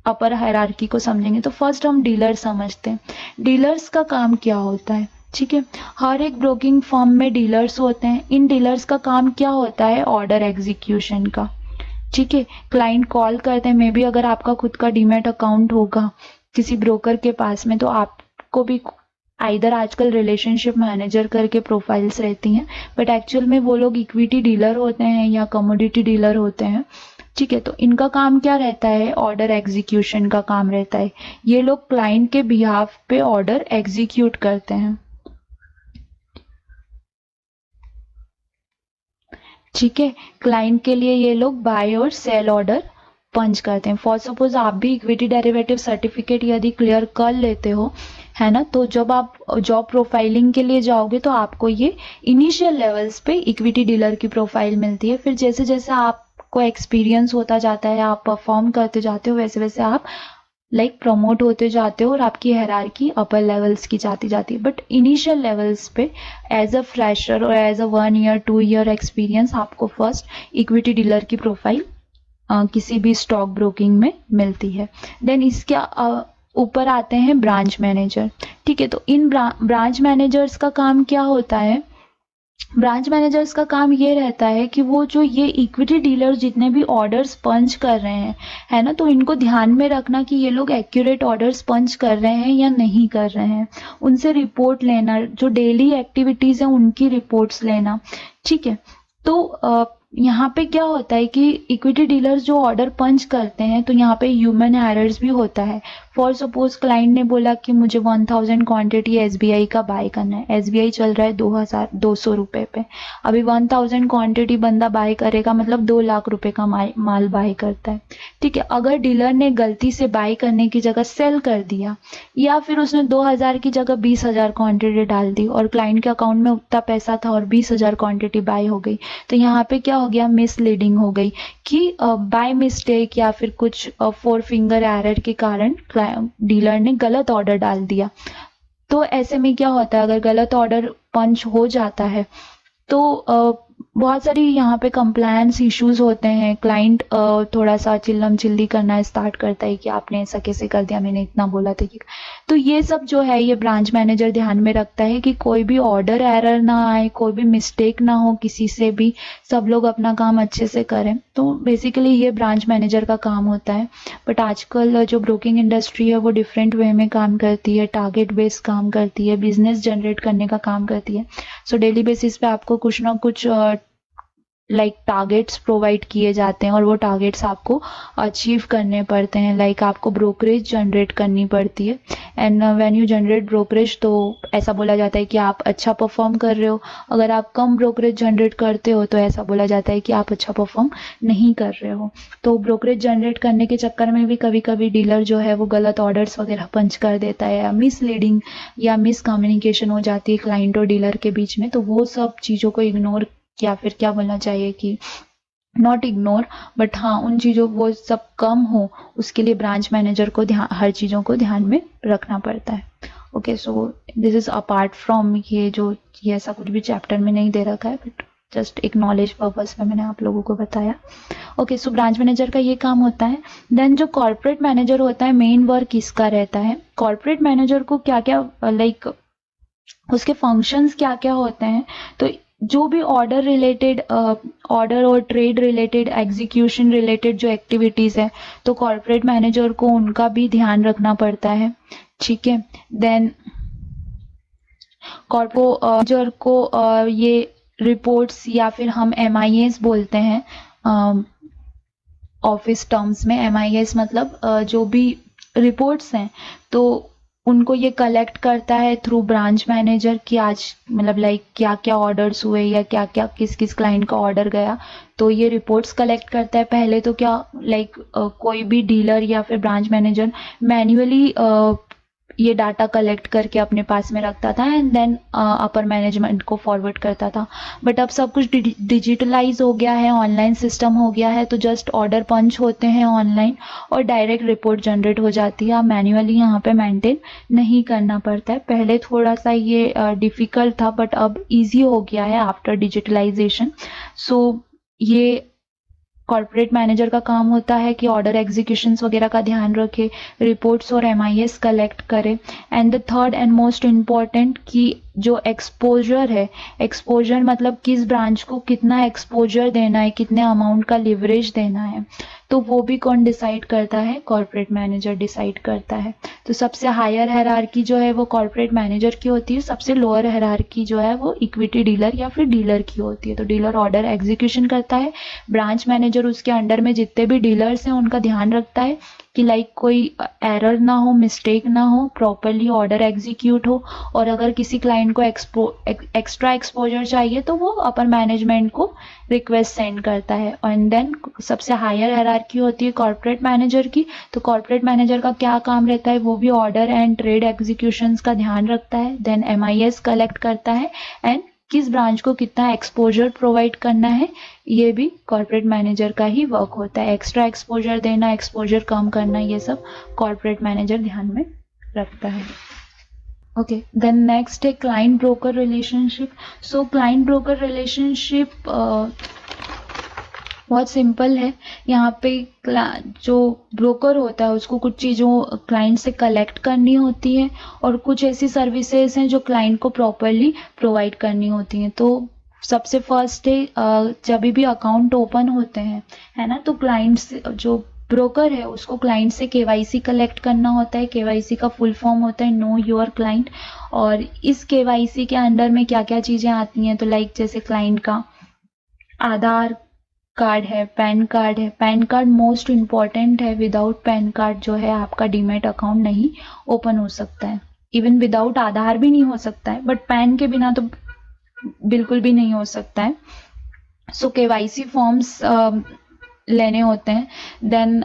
अपर हायरार्की को समझेंगे। तो फर्स्ट हम डीलर समझते हैं। डीलर्स का काम क्या होता है, ठीक है। हर एक ब्रोकिंग फर्म में डीलर्स होते हैं। इन डीलर्स का काम क्या होता है, ऑर्डर एग्जीक्यूशन का, ठीक है। क्लाइंट कॉल करते हैं, मे बी अगर आपका खुद का डीमैट अकाउंट होगा किसी ब्रोकर के पास में, तो आपको भी आइदर आजकल रिलेशनशिप मैनेजर करके प्रोफाइल्स रहती हैं, बट एक्चुअल में वो लोग इक्विटी डीलर होते हैं या कमोडिटी डीलर होते हैं, ठीक है। तो इनका काम क्या रहता है, ऑर्डर एग्जीक्यूशन का काम रहता है। ये लोग क्लाइंट के बिहाफ पे ऑर्डर एग्जीक्यूट करते हैं, ठीक है। क्लाइंट के लिए ये लोग बाय और सेल ऑर्डर पंच करते हैं। फॉर सपोज आप भी इक्विटी डेरिवेटिव सर्टिफिकेट यदि क्लियर कर लेते हो, है ना, तो जब आप जॉब प्रोफाइलिंग के लिए जाओगे तो आपको ये इनिशियल लेवल्स पे इक्विटी डीलर की प्रोफाइल मिलती है। फिर जैसे जैसे आपको एक्सपीरियंस होता जाता है, आप परफॉर्म करते जाते हो, वैसे वैसे आप प्रमोट होते जाते हो और आपकी हायरार्की अपर लेवल्स की जाती जाती है। बट इनिशियल लेवल्स पे एज अ फ्रेशर और as a 1 year 2 year experience आपको फर्स्ट इक्विटी डीलर की प्रोफाइल किसी भी स्टॉक ब्रोकिंग में मिलती है। देन इसके ऊपर आते हैं ब्रांच मैनेजर, ठीक है। तो इन ब्रांच मैनेजर्स का काम क्या होता है, ब्रांच मैनेजर्स का काम ये रहता है कि वो जो ये इक्विटी डीलर जितने भी ऑर्डर्स पंच कर रहे हैं, है ना, तो इनको ध्यान में रखना कि ये लोग एक्यूरेट ऑर्डर्स पंच कर रहे हैं या नहीं कर रहे हैं, उनसे रिपोर्ट लेना, जो डेली एक्टिविटीज है उनकी रिपोर्ट्स लेना, ठीक है। तो यहाँ पे क्या होता है कि इक्विटी डीलर्स जो ऑर्डर पंच करते हैं, तो यहाँ पे ह्यूमन एरर्स भी होता है। फॉर सपोज क्लाइंट ने बोला कि मुझे 1000 क्वांटिटी एसबीआई का बाय करना है, एसबीआई चल रहा है 2200 रुपए पे, अभी 1000 क्वांटिटी बंदा बाय करेगा, मतलब 2 लाख रुपए का माल बाय करता है, ठीक है। अगर डीलर ने गलती से बाय करने की जगह सेल कर दिया, या फिर उसने 2000 की जगह 20,000 क्वांटिटी डाल दी और क्लाइंट के अकाउंट में उतना पैसा था और 20,000 क्वांटिटी बाय हो गई, तो यहाँ पे क्या हो गया, मिसलीडिंग हो गई कि बाय मिस्टेक या फिर कुछ 4 फिंगर एरर के कारण डीलर ने गलत ऑर्डर डाल दिया। तो ऐसे में क्या होता है, अगर गलत ऑर्डर पंच हो जाता है तो बहुत सारी यहाँ पे कंप्लायंस इश्यूज होते हैं। क्लाइंट थोड़ा सा चिल्लम चिल्ली करना स्टार्ट करता है कि आपने ऐसा कैसे कर दिया, मैंने इतना बोला था कि, तो ये सब जो है ये ब्रांच मैनेजर ध्यान में रखता है कि कोई भी ऑर्डर एरर ना आए, कोई भी मिस्टेक ना हो किसी से भी, सब लोग अपना काम अच्छे से करें। तो बेसिकली ये ब्रांच मैनेजर का काम होता है। बट आजकल जो ब्रोकिंग इंडस्ट्री है वो डिफरेंट वे में काम करती है, टारगेट बेस्ड काम करती है, बिजनेस जनरेट करने का काम करती है। सो डेली बेसिस पे आपको कुछ ना कुछ टारगेट्स प्रोवाइड किए जाते हैं और वो टारगेट्स आपको अचीव करने पड़ते हैं। आपको ब्रोकरेज जनरेट करनी पड़ती है, and when you generate brokerage तो ऐसा बोला जाता है कि आप अच्छा परफॉर्म कर रहे हो। अगर आप कम ब्रोकरेज जनरेट करते हो तो ऐसा बोला जाता है कि आप अच्छा परफॉर्म नहीं कर रहे हो। तो ब्रोकरेज जनरेट करने के चक्कर में भी कभी कभी डीलर जो है वो गलत ऑर्डर्स वगैरह पंच कर देता है, या मिसलीडिंग या मिसकम्युनिकेशन हो जाती है क्लाइंट और डीलर के बीच में। तो वो सब चीज़ों को इग्नोर, या फिर क्या बोलना चाहिए कि नॉट इग्नोर, बट हाँ उन चीज़ों वो सब कम हो, उसके लिए ब्रांच मैनेजर को हर चीज़ों को ध्यान में रखना पड़ता है। Okay, so this is apart from ये ऐसा कुछ भी चैप्टर में नहीं दे रखा है, बट जस्ट एक नॉलेज पर्पज में मैंने आप लोगों को बताया। ओके, सो ब्रांच मैनेजर का ये काम होता है। देन जो कॉर्पोरेट मैनेजर होता है, मेन वर्क इसका रहता है। कॉर्पोरेट मैनेजर को क्या क्या उसके फंक्शंस क्या क्या होते हैं, तो जो भी ऑर्डर रिलेटेड, ऑर्डर और ट्रेड रिलेटेड, एग्जीक्यूशन रिलेटेड जो एक्टिविटीज है, तो कॉर्पोरेट मैनेजर को उनका भी ध्यान रखना पड़ता है, ठीक है। देन कॉर्पोरेट मैनेजर को ये रिपोर्ट्स, या फिर हम MIAs बोलते हैं, ऑफिस टर्म्स में MIS मतलब जो भी रिपोर्ट्स हैं तो उनको ये कलेक्ट करता है थ्रू ब्रांच मैनेजर कि आज मतलब लाइक क्या क्या ऑर्डर्स हुए या क्या क्या किस किस क्लाइंट का ऑर्डर गया, तो ये रिपोर्ट्स कलेक्ट करता है। पहले तो क्या लाइक कोई भी डीलर या फिर ब्रांच मैनेजर मैन्युअली ये डाटा कलेक्ट करके अपने पास में रखता था एंड देन अपर मैनेजमेंट को फॉरवर्ड करता था। बट अब सब कुछ डिजिटलाइज हो गया है, ऑनलाइन सिस्टम हो गया है, तो जस्ट ऑर्डर पंच होते हैं ऑनलाइन और डायरेक्ट रिपोर्ट जनरेट हो जाती है। आप मैन्युअली यहाँ पे मेंटेन नहीं करना पड़ता है। पहले थोड़ा सा ये डिफिकल्ट था बट अब इजी हो गया है आफ्टर डिजिटलाइजेशन। सो ये कॉर्पोरेट मैनेजर का काम होता है कि ऑर्डर एग्जीक्यूशंस वगैरह का ध्यान रखे, रिपोर्ट्स और MIS कलेक्ट करे। And the third and most important कि जो एक्सपोजर है, एक्सपोजर मतलब किस ब्रांच को कितना एक्सपोजर देना है, कितने अमाउंट का लिवरेज देना है, तो वो भी कौन डिसाइड करता है? कॉर्पोरेट मैनेजर डिसाइड करता है। तो सबसे हायर हायरार्की जो है वो कॉर्पोरेट मैनेजर की होती है, सबसे लोअर हायरार्की जो है वो इक्विटी डीलर या फिर डीलर की होती है। तो डीलर ऑर्डर एग्जीक्यूशन करता है, ब्रांच मैनेजर उसके अंडर में जितने भी डीलर्स हैं उनका ध्यान रखता है कि लाइक कोई एरर ना हो, मिस्टेक ना हो, प्रॉपरली ऑर्डर एग्जीक्यूट हो, और अगर किसी क्लाइंट को एक्स्ट्रा एक्सपोजर चाहिए तो वो अपर मैनेजमेंट को रिक्वेस्ट सेंड करता है। एंड देन सबसे हायर हायरार्की होती है कॉर्पोरेट मैनेजर की। तो कॉर्पोरेट मैनेजर का क्या काम रहता है? वो भी ऑर्डर एंड ट्रेड एग्जीक्यूशंस का ध्यान रखता है, देन MIS कलेक्ट करता है एंड किस ब्रांच को कितना एक्सपोजर प्रोवाइड करना है ये भी कॉर्पोरेट मैनेजर का ही वर्क होता है। एक्स्ट्रा एक्सपोजर देना, एक्सपोजर कम करना, ये सब कॉर्पोरेट मैनेजर ध्यान में रखता है। ओके, देन नेक्स्ट है क्लाइंट ब्रोकर रिलेशनशिप। सो क्लाइंट ब्रोकर रिलेशनशिप बहुत सिंपल है। यहाँ पे जो ब्रोकर होता है उसको कुछ चीज़ों क्लाइंट से कलेक्ट करनी होती है और कुछ ऐसी सर्विसेज हैं जो क्लाइंट को प्रॉपरली प्रोवाइड करनी होती हैं। तो सबसे फर्स्ट है जब भी अकाउंट ओपन होते हैं, है ना, तो क्लाइंट से जो ब्रोकर है उसको क्लाइंट से KYC कलेक्ट करना होता है। KYC का फुल फॉर्म होता है नो योर क्लाइंट। और इस KYC के अंडर में क्या क्या चीज़ें आती हैं, तो लाइक जैसे क्लाइंट का आधार कार्ड है, पैन कार्ड है। पैन कार्ड मोस्ट इम्पॉर्टेंट है, विदाउट पैन कार्ड जो है आपका डीमैट अकाउंट नहीं ओपन हो सकता है। इवन विदाउट आधार भी नहीं हो सकता है, बट पैन के बिना तो बिल्कुल भी नहीं हो सकता है। सो KYC फॉर्म्स लेने होते हैं। देन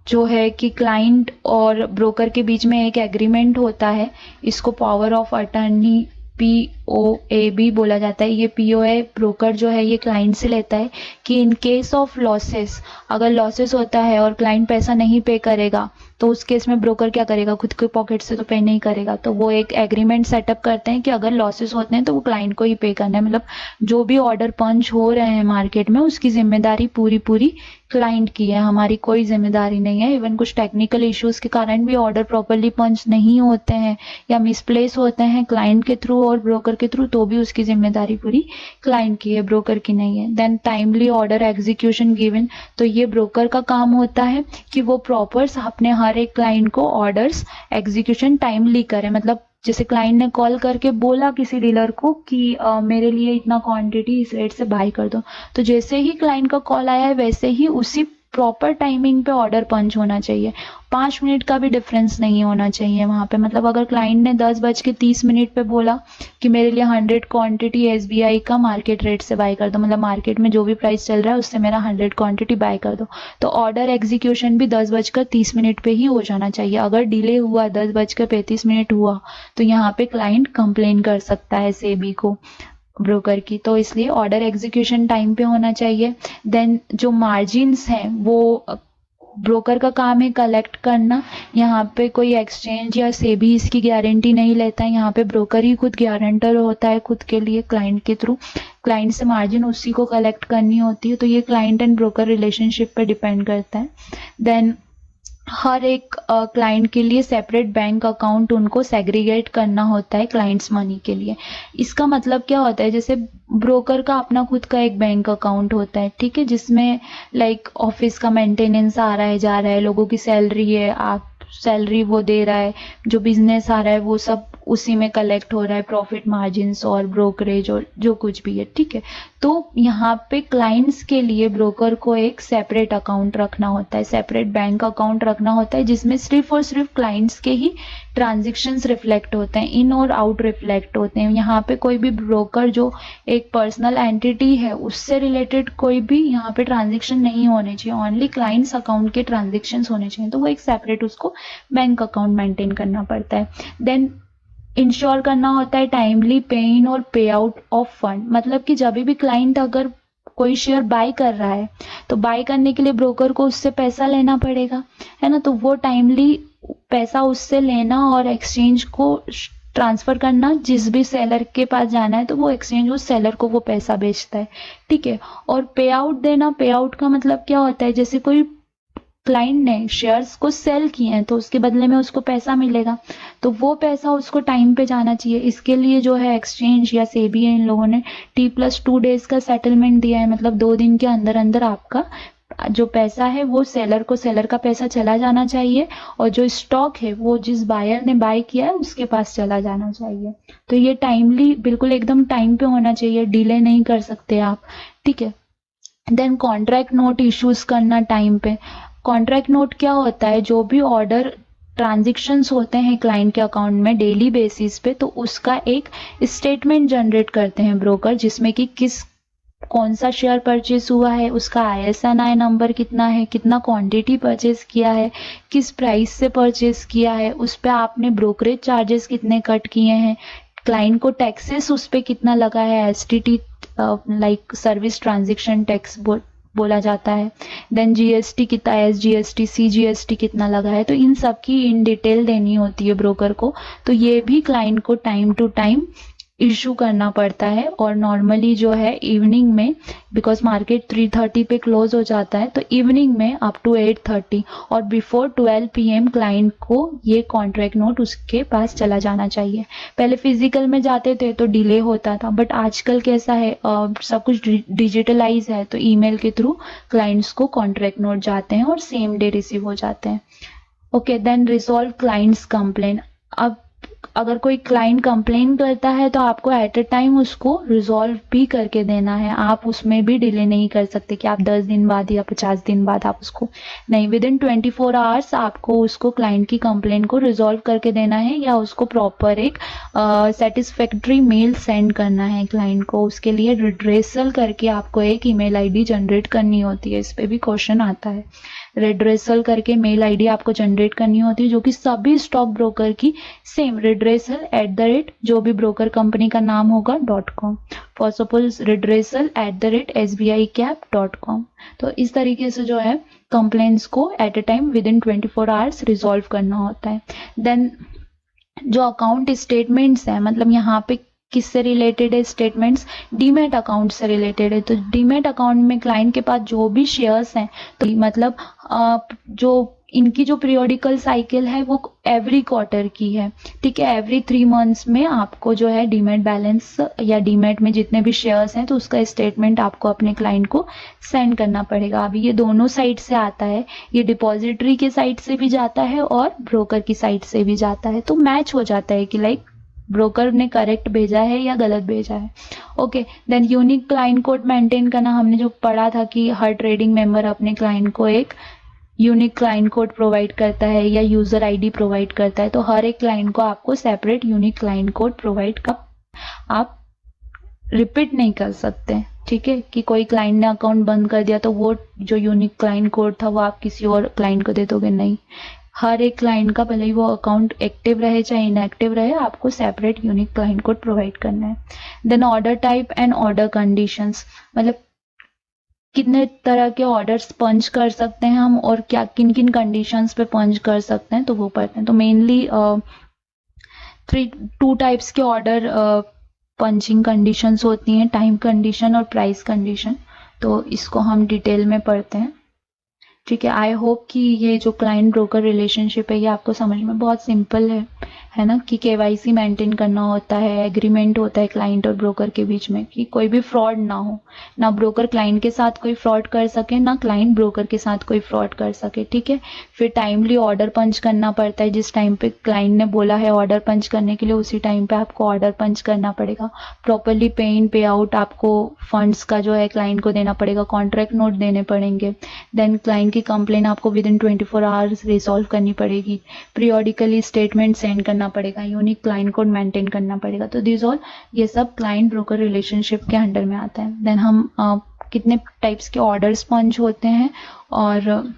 जो है कि क्लाइंट और ब्रोकर के बीच में एक एग्रीमेंट होता है, इसको पावर ऑफ अटर्नी POA बोला जाता है। ये POA ब्रोकर जो है ये क्लाइंट से लेता है कि इन केस ऑफ लॉसेस, अगर लॉसेस होता है और क्लाइंट पैसा नहीं पे करेगा तो उस केस में ब्रोकर क्या करेगा? खुद के पॉकेट से तो पे नहीं करेगा, तो वो एक एग्रीमेंट सेटअप करते हैं कि अगर लॉसेस होते हैं तो वो क्लाइंट को ही पे करना है। मतलब जो भी ऑर्डर पंच हो रहे हैं मार्केट में उसकी जिम्मेदारी पूरी क्लाइंट की है, हमारी कोई जिम्मेदारी नहीं है। इवन कुछ टेक्निकल इश्यूज के कारण भी ऑर्डर प्रॉपरली पंच नहीं होते हैं या मिसप्लेस होते हैं क्लाइंट के थ्रू और ब्रोकर के थ्रू, तो भी उसकी जिम्मेदारी पूरी क्लाइंट की है, ब्रोकर की नहीं है। Then timely order execution given, तो ये ब्रोकर का काम होता है कि वो प्रॉपर अपने हर एक क्लाइंट को ऑर्डर्स एग्जीक्यूशन टाइमली करे। मतलब जैसे क्लाइंट ने कॉल करके बोला किसी डीलर को कि मेरे लिए इतना क्वांटिटी इस रेट से बाय कर दो, तो जैसे ही क्लाइंट का कॉल आया है वैसे ही उसी प्रॉपर टाइमिंग पे ऑर्डर पंच होना चाहिए। 5 मिनट का भी डिफरेंस नहीं होना चाहिए वहाँ पे। मतलब अगर क्लाइंट ने 10:30 पे बोला कि मेरे लिए 100 क्वांटिटी SBI का मार्केट रेट से बाय कर दो, मतलब मार्केट में जो भी प्राइस चल रहा है उससे मेरा 100 क्वांटिटी बाय कर दो, तो ऑर्डर एग्जीक्यूशन भी 10:30 पे ही हो जाना चाहिए। अगर डिले हुआ, 10:35 हुआ, तो यहाँ पे क्लाइंट कंप्लेन कर सकता है सेबी को, ब्रोकर की। तो इसलिए ऑर्डर एग्जीक्यूशन टाइम पे होना चाहिए। देन जो मार्जिन्स हैं वो ब्रोकर का काम है कलेक्ट करना। यहाँ पे कोई एक्सचेंज या सेबी इसकी गारंटी नहीं लेता है, यहाँ पे ब्रोकर ही खुद गारंटर होता है खुद के लिए क्लाइंट के थ्रू। क्लाइंट से मार्जिन उसी को कलेक्ट करनी होती है, तो ये क्लाइंट एंड ब्रोकर रिलेशनशिप पे डिपेंड करता है। देन हर एक क्लाइंट के लिए सेपरेट बैंक अकाउंट उनको सेग्रीगेट करना होता है क्लाइंट्स मनी के लिए। इसका मतलब क्या होता है, जैसे ब्रोकर का अपना खुद का एक बैंक अकाउंट होता है, ठीक है, जिसमें लाइक ऑफिस का मेंटेनेंस आ रहा है जा रहा है, लोगों की सैलरी है, आप सैलरी वो दे रहा है, जो बिजनेस आ रहा है वो सब उसी में कलेक्ट हो रहा है प्रॉफिट मार्जिन्स और ब्रोकरेज और जो कुछ भी है, ठीक है। तो यहाँ पे क्लाइंट्स के लिए ब्रोकर को एक सेपरेट अकाउंट रखना होता है, सेपरेट बैंक अकाउंट रखना होता है, जिसमें सिर्फ और सिर्फ क्लाइंट्स के ही ट्रांजेक्शन्स रिफ्लेक्ट होते हैं, इन और आउट रिफ्लेक्ट होते हैं। यहाँ पे कोई भी ब्रोकर जो एक पर्सनल एंटिटी है उससे रिलेटेड कोई भी यहाँ पे ट्रांजेक्शन नहीं होने चाहिए, ओनली क्लाइंट्स अकाउंट के ट्रांजेक्शन्स होने चाहिए। तो वो एक सेपरेट उसको बैंक अकाउंट मेंटेन करना पड़ता है। देन इंश्योर करना होता है टाइमली पे इन और पे आउट ऑफ फंड, मतलब कि जब भी क्लाइंट अगर कोई शेयर बाय कर रहा है तो बाय करने के लिए ब्रोकर को उससे पैसा लेना पड़ेगा, है ना। तो वो टाइमली पैसा उससे लेना और एक्सचेंज को ट्रांसफर करना, जिस भी सेलर के पास जाना है तो वो एक्सचेंज उस सेलर को वो पैसा बेचता है, ठीक है। और पे आउट देना, पे आउट का मतलब क्या होता है, जैसे कोई क्लाइंट ने शेयर्स को सेल किए हैं तो उसके बदले में उसको पैसा मिलेगा, तो वो पैसा उसको टाइम पे जाना चाहिए। इसके लिए जो है एक्सचेंज या सेबी इन लोगों ने T+2 डेज का सेटलमेंट दिया है, मतलब 2 दिन के अंदर अंदर आपका जो पैसा है वो सेलर को, सेलर का पैसा चला जाना चाहिए और जो स्टॉक है वो जिस बायर ने बाय किया है उसके पास चला जाना चाहिए। तो ये टाइमली, बिल्कुल एकदम टाइम पे होना चाहिए, डिले नहीं कर सकते आप, ठीक है। देन कॉन्ट्रैक्ट नोट इश्यूज करना टाइम पे। कॉन्ट्रैक्ट नोट क्या होता है, जो भी ऑर्डर ट्रांजेक्शन्स होते हैं क्लाइंट के अकाउंट में डेली बेसिस पे, तो उसका एक स्टेटमेंट जनरेट करते हैं ब्रोकर, जिसमें कि कौन सा शेयर परचेस हुआ है, उसका ISNI नंबर कितना है, कितना क्वांटिटी परचेस किया है, किस प्राइस से परचेस किया है, उस पर आपने ब्रोकरेज चार्जेस कितने कट किए हैं, क्लाइंट को टैक्सेस उस पर कितना लगा है, STT like service transaction tax बोला जाता है। देन GST कितना, SGST CGST कितना लगा है, तो इन सब की इन डिटेल देनी होती है ब्रोकर को। तो ये भी क्लाइंट को टाइम टू टाइम इशू करना पड़ता है। और नॉर्मली जो है इवनिंग में, बिकॉज मार्केट 3:30 पे क्लोज हो जाता है, तो इवनिंग में अप टू 8:30 और बिफोर 12 PM क्लाइंट को ये कॉन्ट्रैक्ट नोट उसके पास चला जाना चाहिए। पहले फिजिकल में जाते थे तो डिले होता था, बट आजकल कैसा है, सब कुछ डिजिटलाइज है, तो ईमेल के थ्रू क्लाइंट्स को कॉन्ट्रैक्ट नोट जाते हैं और सेम डे रिसीव हो जाते हैं। Okay, then resolve clients complain. अब अगर कोई क्लाइंट कंप्लेन करता है तो आपको एट अ टाइम उसको रिजॉल्व भी करके देना है, आप उसमें भी डिले नहीं कर सकते कि आप 10 दिन बाद या 50 दिन बाद आप उसको नहीं, विदिन 24 आवर्स आपको उसको क्लाइंट की कंप्लेन को रिजॉल्व करके देना है, या उसको प्रॉपर एक सेटिस्फैक्ट्री मेल सेंड करना है क्लाइंट को। उसके लिए रिड्रेसल करके आपको एक ईमेल ID जनरेट करनी होती है, इस पे भी क्वेश्चन आता है। रिड्रेसल करके मेल ID आपको जनरेट करनी होती है, जो कि सभी स्टॉक ब्रोकर की सेम redressal@ जो भी ब्रोकर कंपनी का नाम होगा .com, फॉर सपोज redressal@sbicap.com। तो इस तरीके से जो है कंप्लेंट्स को eight a time with in 24 hours resolve करना होता है। देन जो अकाउंट स्टेटमेंट्स है, मतलब यहाँ पे किससे रिलेटेड है स्टेटमेंट्स, डीमैट अकाउंट से रिलेटेड है। तो डीमैट अकाउंट में क्लाइंट के पास जो भी शेयर्स हैं, तो मतलब जो इनकी जो पीरियोडिकल साइकिल है वो एवरी क्वार्टर की है, ठीक है। एवरी 3 मंथ्स में आपको जो है डीमैट बैलेंस या डीमैट में जितने भी शेयर्स हैं तो उसका स्टेटमेंट आपको अपने क्लाइंट को सेंड करना पड़ेगा। अभी ये दोनों साइड से आता है, ये डिपॉजिटरी के साइड से भी जाता है और ब्रोकर की साइड से भी जाता है, तो मैच हो जाता है कि लाइक ब्रोकर ने करेक्ट भेजा है या गलत भेजा है। Okay, then unique client code maintain करना। हमने जो पढ़ा था कि हर ट्रेडिंग मेंबर अपने क्लाइंट को एक यूनिक क्लाइंट कोड प्रोवाइड करता है या यूजर ID प्रोवाइड करता है, तो हर एक क्लाइंट को आपको separate unique client code provide कर, आप रिपीट नहीं कर सकते, ठीक है। कि कोई क्लाइंट ने अकाउंट बंद कर दिया तो वो जो यूनिक क्लाइंट कोड था वो आप किसी और क्लाइंट को दे दोगे, नहीं। हर एक क्लाइंट का, भले ही वो अकाउंट एक्टिव रहे चाहे इनएक्टिव रहे, आपको separate unique client code provide करना है। Then order type and order conditions, मतलब कितने तरह के ऑर्डर्स पंच कर सकते हैं हम और क्या किन किन कंडीशंस पे पंच कर सकते हैं, तो वो पढ़ते हैं। तो मेनली 2 टाइप्स के ऑर्डर पंचिंग कंडीशंस होती हैं, टाइम कंडीशन और प्राइस कंडीशन। तो इसको हम डिटेल में पढ़ते हैं, ठीक है। आई होप कि ये जो क्लाइंट ब्रोकर रिलेशनशिप है ये आपको समझ में बहुत सिंपल है, है ना, कि केवाईसी मेंटेन करना होता है, एग्रीमेंट होता है क्लाइंट और ब्रोकर के बीच में कि कोई भी फ्रॉड ना हो, ना ब्रोकर क्लाइंट के साथ कोई फ्रॉड कर सके, ना क्लाइंट ब्रोकर के साथ कोई फ्रॉड कर सके, ठीक है। फिर टाइमली ऑर्डर पंच करना पड़ता है, जिस टाइम पे क्लाइंट ने बोला है ऑर्डर पंच करने के लिए उसी टाइम पे आपको ऑर्डर पंच करना पड़ेगा। प्रॉपरली पे इन पे आउट आपको फंड्स का जो है क्लाइंट को देना पड़ेगा, कॉन्ट्रैक्ट नोट देने पड़ेंगे। देन क्लाइंट की कंप्लेन आपको विद इन 24 आवर्स रिजॉल्व करनी पड़ेगी। पीरियोडिकली स्टेटमेंट सेंड करना पड़ेगा, यूनिक क्लाइंट कोड मेंटेन करना पड़ेगा। तो दिस ऑल ये सब क्लाइंट ब्रोकर रिलेशनशिप के अंडर में आता है। देन हम कितने टाइप्स के ऑर्डर्स पंच होते हैं और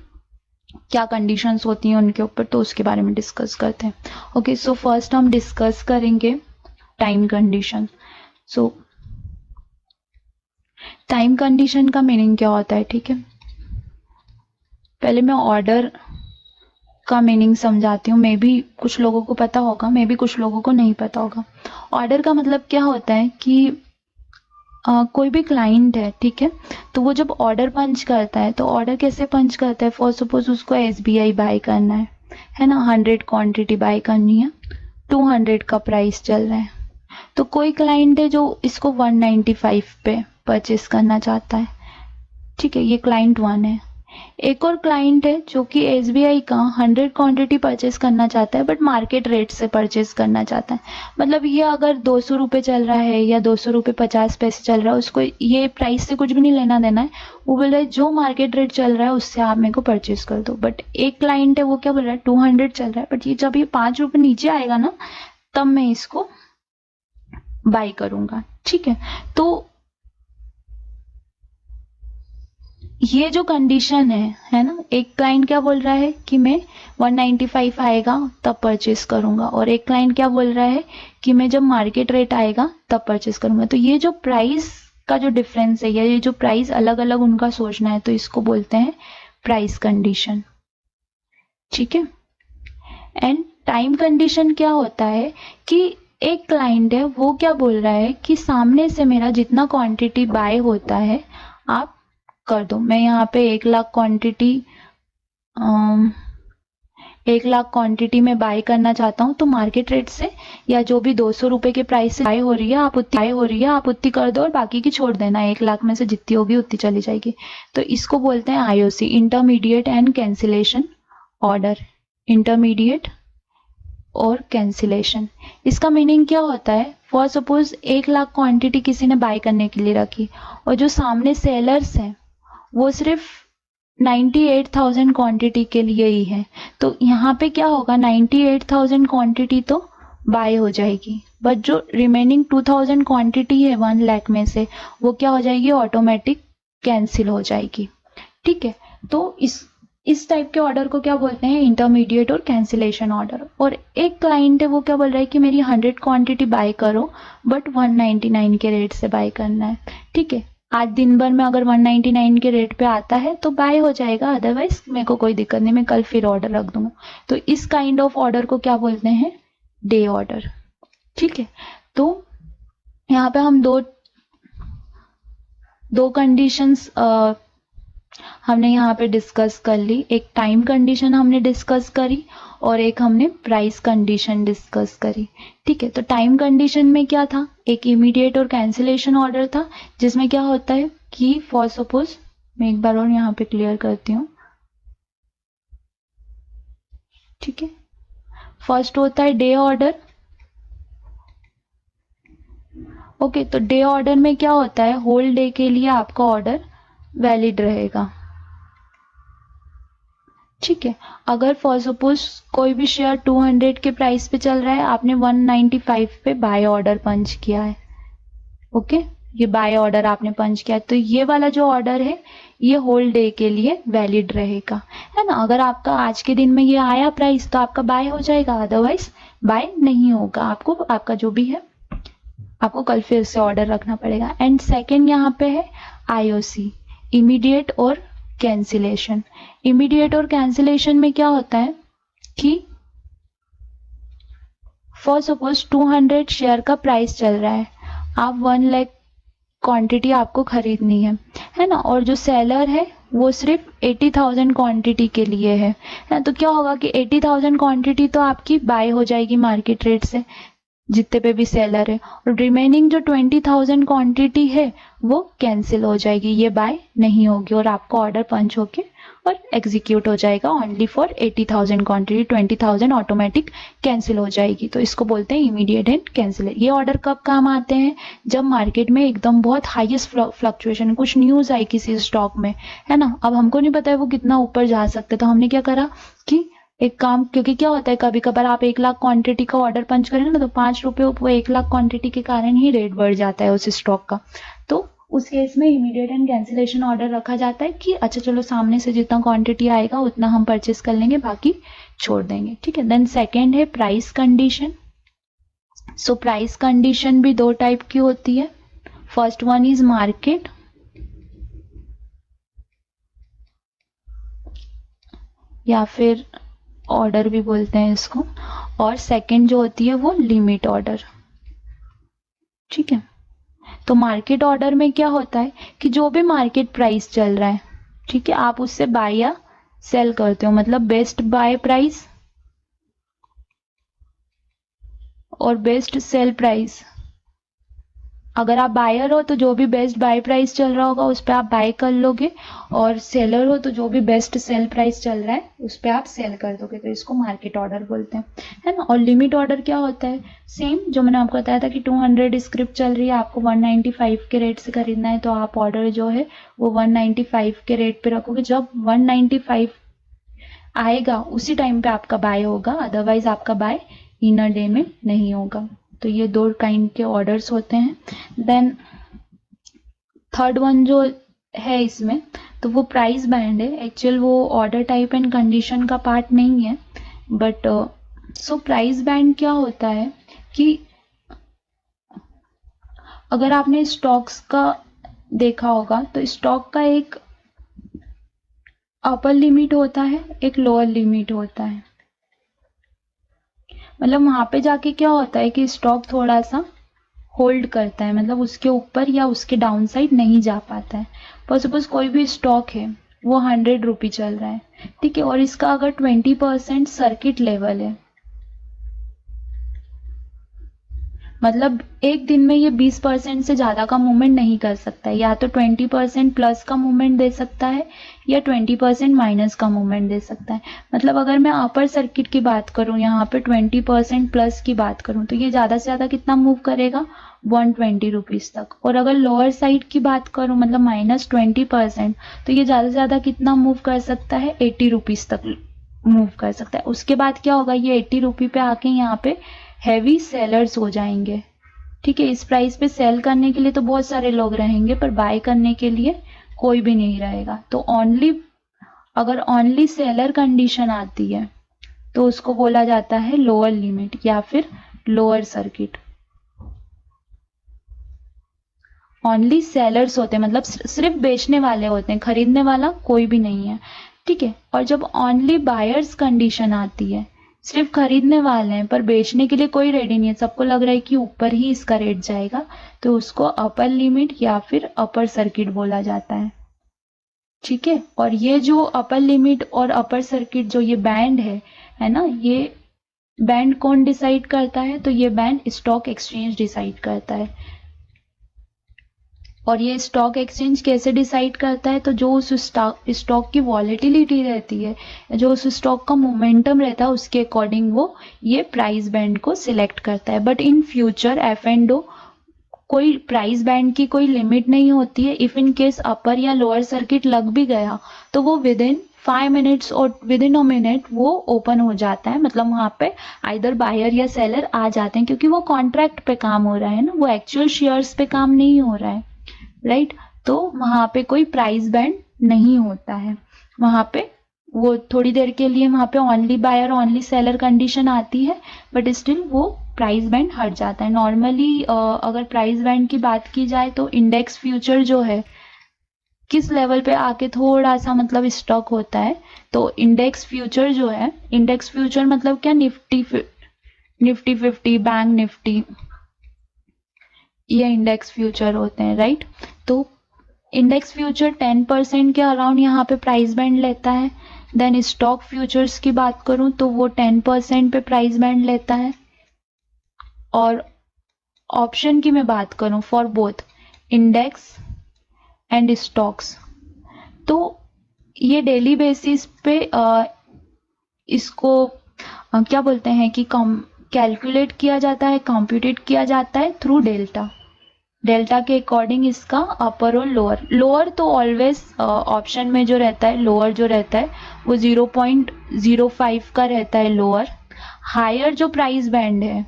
क्या कंडीशंस होती हैं उनके ऊपर, तो उसके बारे में डिस्कस करते हैं। ओके, सो फर्स्ट हम डिस्कस करेंगे टाइम कंडीशन। सो टाइम कंडीशन का मीनिंग क्या होता है, ठीक है। पहले मैं ऑर्डर का मीनिंग समझाती हूँ। मे बी कुछ लोगों को पता होगा, मे बी कुछ लोगों को नहीं पता होगा। ऑर्डर का मतलब क्या होता है कि कोई भी क्लाइंट है, ठीक है, तो वो जब ऑर्डर पंच करता है तो ऑर्डर कैसे पंच करता है। फॉर सपोज उसको SBI बाय करना है ना, 100 क्वांटिटी बाय करनी है, 200 का प्राइस चल रहा है। तो कोई क्लाइंट है जो इसको 195 पे परचेस करना चाहता है, ठीक है, ये क्लाइंट 1 है। एक और क्लाइंट है जो कि SBI का 100 क्वांटिटी परचेस करना चाहता है बट मार्केट रेट से परचेस करना चाहता है। मतलब ये अगर 200 रुपये चल रहा है या 200 रुपये 50 पैसे चल रहा है, उसको ये प्राइस से कुछ भी नहीं लेना देना है। वो बोल रहा है जो मार्केट रेट चल रहा है उससे आप मेरे को परचेस कर दो। बट एक क्लाइंट है वो क्या बोल रहा है, 200 चल रहा है, बट ये जब ये 5 रुपये नीचे आएगा ना तब मैं इसको बाय करूंगा, ठीक है। तो ये जो कंडीशन है ना, एक क्लाइंट क्या बोल रहा है कि मैं 195 आएगा तब परचेस करूंगा, और एक क्लाइंट क्या बोल रहा है कि मैं जब मार्केट रेट आएगा तब परचेस करूंगा। तो ये जो प्राइस का जो डिफरेंस है या ये जो प्राइस अलग अलग उनका सोचना है, तो इसको बोलते हैं प्राइस कंडीशन, ठीक है। एंड टाइम कंडीशन क्या होता है कि एक क्लाइंट है वो क्या बोल रहा है कि सामने से मेरा जितना क्वांटिटी बाय होता है आप कर दो। मैं यहाँ पे 1 लाख क्वांटिटी 1 लाख क्वांटिटी में बाय करना चाहता हूँ, तो मार्केट रेट से या जो भी 200 रुपए के प्राइस से बाय हो रही है आप उतनी कर दो और बाकी की छोड़ देना। 1 लाख में से जितनी होगी उतनी चली जाएगी। तो इसको बोलते हैं IOC, intermediate and cancellation order. Intermediate और कैंसिलेशन, इसका मीनिंग क्या होता है। फॉर सपोज 1 लाख क्वांटिटी किसी ने बाय करने के लिए रखी और जो सामने सेलर्स हैं वो सिर्फ 98,000 क्वांटिटी के लिए ही है, तो यहाँ पे क्या होगा, 98,000 क्वांटिटी तो बाय हो जाएगी, बट जो रिमेनिंग 2,000 क्वांटिटी है 1 लाख में से वो क्या हो जाएगी, ऑटोमेटिक कैंसिल हो जाएगी, ठीक है। तो इस टाइप के ऑर्डर को क्या बोलते हैं, इंटरमीडिएट और कैंसिलेशन ऑर्डर। और एक क्लाइंट है वो क्या बोल रहा है कि मेरी 100 क्वांटिटी बाय करो बट 199 के रेट से बाय करना है, ठीक है। आज दिन भर में अगर 199 के रेट पे आता है तो बाय हो जाएगा, अदरवाइज मेरे को कोई दिक्कत नहीं, मैं कल फिर ऑर्डर रख दूंगा। तो इस काइंड ऑफ ऑर्डर को क्या बोलते हैं, डे ऑर्डर, ठीक है। तो यहाँ पे हम दो कंडीशंस हमने यहाँ पे डिस्कस कर ली। एक टाइम कंडीशन हमने डिस्कस करी और एक हमने प्राइस कंडीशन डिस्कस करी, ठीक है। तो टाइम कंडीशन में क्या था, एक इमीडिएट और कैंसिलेशन ऑर्डर था, जिसमें क्या होता है कि फॉर सपोज मैं एक बार और यहाँ पे क्लियर करती हूँ, ठीक है। फर्स्ट होता है डे ऑर्डर। ओके, तो डे ऑर्डर में क्या होता है, होल डे के लिए आपका ऑर्डर वैलिड रहेगा, ठीक है। अगर फॉर सपोज कोई भी शेयर 200 के प्राइस पे चल रहा है, आपने 195 पे बाय ऑर्डर पंच किया है, ओके, ये बाय ऑर्डर आपने पंच किया है, तो ये वाला जो ऑर्डर है ये होल डे के लिए वैलिड रहेगा, है ना। अगर आपका आज के दिन में ये आया प्राइस तो आपका बाय हो जाएगा, अदरवाइज बाय नहीं होगा। आपको आपका जो भी है आपको कल फिर से ऑर्डर रखना पड़ेगा। एंड सेकेंड यहाँ पे है IOC, इमीडिएट और कैंसिलेशन। इमीडिएट और कैंसिलेशन में क्या होता है कि फॉर सपोज 200 शेयर का प्राइस चल रहा है, आप 1 लाख क्वांटिटी आपको खरीदनी है ना, और जो सेलर है वो सिर्फ 80,000 क्वांटिटी के लिए है ना। तो क्या होगा कि 80,000 क्वांटिटी तो आपकी बाय हो जाएगी मार्केट रेट से, जितने पे भी सेलर है, और रिमेनिंग जो 20,000 क्वांटिटी है वो कैंसिल हो जाएगी, ये बाय नहीं होगी, और आपको ऑर्डर पंच होके और एग्जीक्यूट हो जाएगा only for 80,000 quantity. 20,000 automatic cancel हो जाएगी। तो इसको बोलते हैं इमीडिएट एंड कैंसिल। ये ऑर्डर कब काम आते हैं? जब मार्केट में एकदम बहुत हाईएस्ट फ्लक्चुएशन, कुछ न्यूज आई किसी स्टॉक में, है ना, अब हमको नहीं पता है वो कितना ऊपर जा सकते, तो हमने क्या करा कि एक काम, क्योंकि क्या होता है कभी कभार आप 1 लाख क्वांटिटी का ऑर्डर पंच करेंगे ना, तो 5 रुपए वो 1 लाख क्वांटिटी के कारण ही रेट बढ़ जाता है उस स्टॉक का। तो उस केस में इमीडिएट एंड कैंसिलेशन ऑर्डर रखा जाता है कि अच्छा चलो सामने से जितना क्वांटिटी आएगा उतना हम परचेस कर लेंगे, बाकी छोड़ देंगे, ठीक है। देन सेकेंड है price condition. So price condition भी 2 टाइप की होती है। फर्स्ट वन इज मार्केट, या फिर ऑर्डर भी बोलते हैं इसको, और सेकंड जो होती है वो लिमिट ऑर्डर, ठीक है। तो मार्केट ऑर्डर में क्या होता है कि जो भी मार्केट प्राइस चल रहा है, ठीक है, आप उससे बाय या सेल करते हो, मतलब बेस्ट बाय प्राइस और बेस्ट सेल प्राइस। अगर आप बायर हो तो जो भी बेस्ट बाय प्राइस चल रहा होगा उस पर आप बाय कर लोगे, और सेलर हो तो जो भी बेस्ट सेल प्राइस चल रहा है उस पर आप सेल कर दोगे। तो इसको मार्केट ऑर्डर बोलते हैं, है ना। और लिमिट ऑर्डर क्या होता है? सेम जो मैंने आपको बताया था कि 200 स्क्रिप्ट चल रही है, आपको 195 के रेट से खरीदना है, तो आप ऑर्डर जो है वो 195 के रेट पे रखोगे। जब 195 आएगा उसी टाइम पे आपका बाय होगा, अदरवाइज आपका बाय इन अ डे में नहीं होगा। तो ये 2 काइंड के ऑर्डर्स होते हैं। देन थर्ड वन जो है इसमें, तो वो प्राइस बैंड है। एक्चुअल वो ऑर्डर टाइप एंड कंडीशन का पार्ट नहीं है, बट सो प्राइस बैंड क्या होता है कि अगर आपने स्टॉक्स का देखा होगा तो स्टॉक का एक अपर लिमिट होता है, एक लोअर लिमिट होता है। मतलब वहां पे जाके क्या होता है कि स्टॉक थोड़ा सा होल्ड करता है, मतलब उसके ऊपर या उसके डाउन साइड नहीं जा पाता है। पर सपोज कोई भी स्टॉक है वो 100 रुपी चल रहा है, ठीक है, और इसका अगर 20% सर्किट लेवल है, मतलब एक दिन में ये 20% से ज्यादा का मूवमेंट नहीं कर सकता है, या तो 20% प्लस का मूवमेंट दे सकता है या 20% माइनस का मूवमेंट दे सकता है। मतलब अगर मैं अपर सर्किट की बात करूं, यहाँ पे 20% प्लस की बात करूं, तो ये ज्यादा से ज्यादा कितना मूव करेगा? 120 रुपीज तक। और अगर लोअर साइड की बात करूं, मतलब -20%, तो ये ज्यादा से ज्यादा कितना मूव कर सकता है? 80 रुपीज तक मूव कर सकता है। उसके बाद क्या होगा, ये 80 रुपी पे आके यहाँ पे हैवी सेलर्स हो जाएंगे, ठीक है। इस प्राइस पे सेल करने के लिए तो बहुत सारे लोग रहेंगे, पर बाय करने के लिए कोई भी नहीं रहेगा। तो अगर ओनली सेलर कंडीशन आती है तो उसको बोला जाता है लोअर लिमिट या फिर लोअर सर्किट। ओनली सेलर्स होते हैं, मतलब सिर्फ बेचने वाले होते हैं, खरीदने वाला कोई भी नहीं है, ठीक है। और जब ओनली बायर्स कंडीशन आती है, सिर्फ खरीदने वाले हैं पर बेचने के लिए कोई रेडी नहीं है, सबको लग रहा है कि ऊपर ही इसका रेट जाएगा, तो उसको अपर लिमिट या फिर अपर सर्किट बोला जाता है, ठीक है। और ये जो अपर लिमिट और अपर सर्किट जो ये बैंड है ना, ये बैंड कौन डिसाइड करता है? तो ये बैंड स्टॉक एक्सचेंज डिसाइड करता है। और ये स्टॉक एक्सचेंज कैसे डिसाइड करता है? तो जो उस स्टॉक की वॉलेटिलिटी रहती है, जो उस स्टॉक का मोमेंटम रहता है, उसके अकॉर्डिंग वो ये प्राइस बैंड को सिलेक्ट करता है। बट इन फ्यूचर F&O कोई प्राइस बैंड की कोई लिमिट नहीं होती है। इफ इन केस अपर या लोअर सर्किट लग भी गया तो वो विद इन 5 मिनट्स और विद इन अ मिनट वो ओपन हो जाता है, मतलब वहां पे आइदर बायर या सेलर आ जाते हैं, क्योंकि वो कॉन्ट्रैक्ट पे काम हो रहा है ना, वो एक्चुअल शेयर्स पे काम नहीं हो रहा है, राइट। तो वहां पे कोई प्राइस बैंड नहीं होता है, वहां पे वो थोड़ी देर के लिए वहां पे only buyer only seller condition आती है, बट स्टिल वो प्राइस बैंड हट जाता है। नॉर्मली अगर प्राइस बैंड की बात की जाए तो इंडेक्स फ्यूचर जो है किस लेवल पे आके थोड़ा सा मतलब स्टॉक होता है, तो इंडेक्स फ्यूचर जो है, इंडेक्स फ्यूचर मतलब क्या? निफ्टी 50, बैंक निफ्टी, ये इंडेक्स फ्यूचर होते हैं, राइट। तो इंडेक्स फ्यूचर 10% के अराउंड यहाँ पे प्राइस बैंड लेता है। देन स्टॉक फ्यूचर्स की बात करूं तो वो 10% पे प्राइस बैंड लेता है। और ऑप्शन की मैं बात करूं for both index and stocks, तो ये डेली बेसिस पे इसको क्या बोलते हैं कि कैलकुलेट किया जाता है, कंप्यूटेट किया जाता है थ्रू डेल्टा। डेल्टा के अकॉर्डिंग इसका अपर और लोअर, लोअर तो ऑलवेज ऑप्शन में जो रहता है, लोअर जो रहता है वो 0.05 का रहता है लोअर। हायर जो प्राइस बैंड है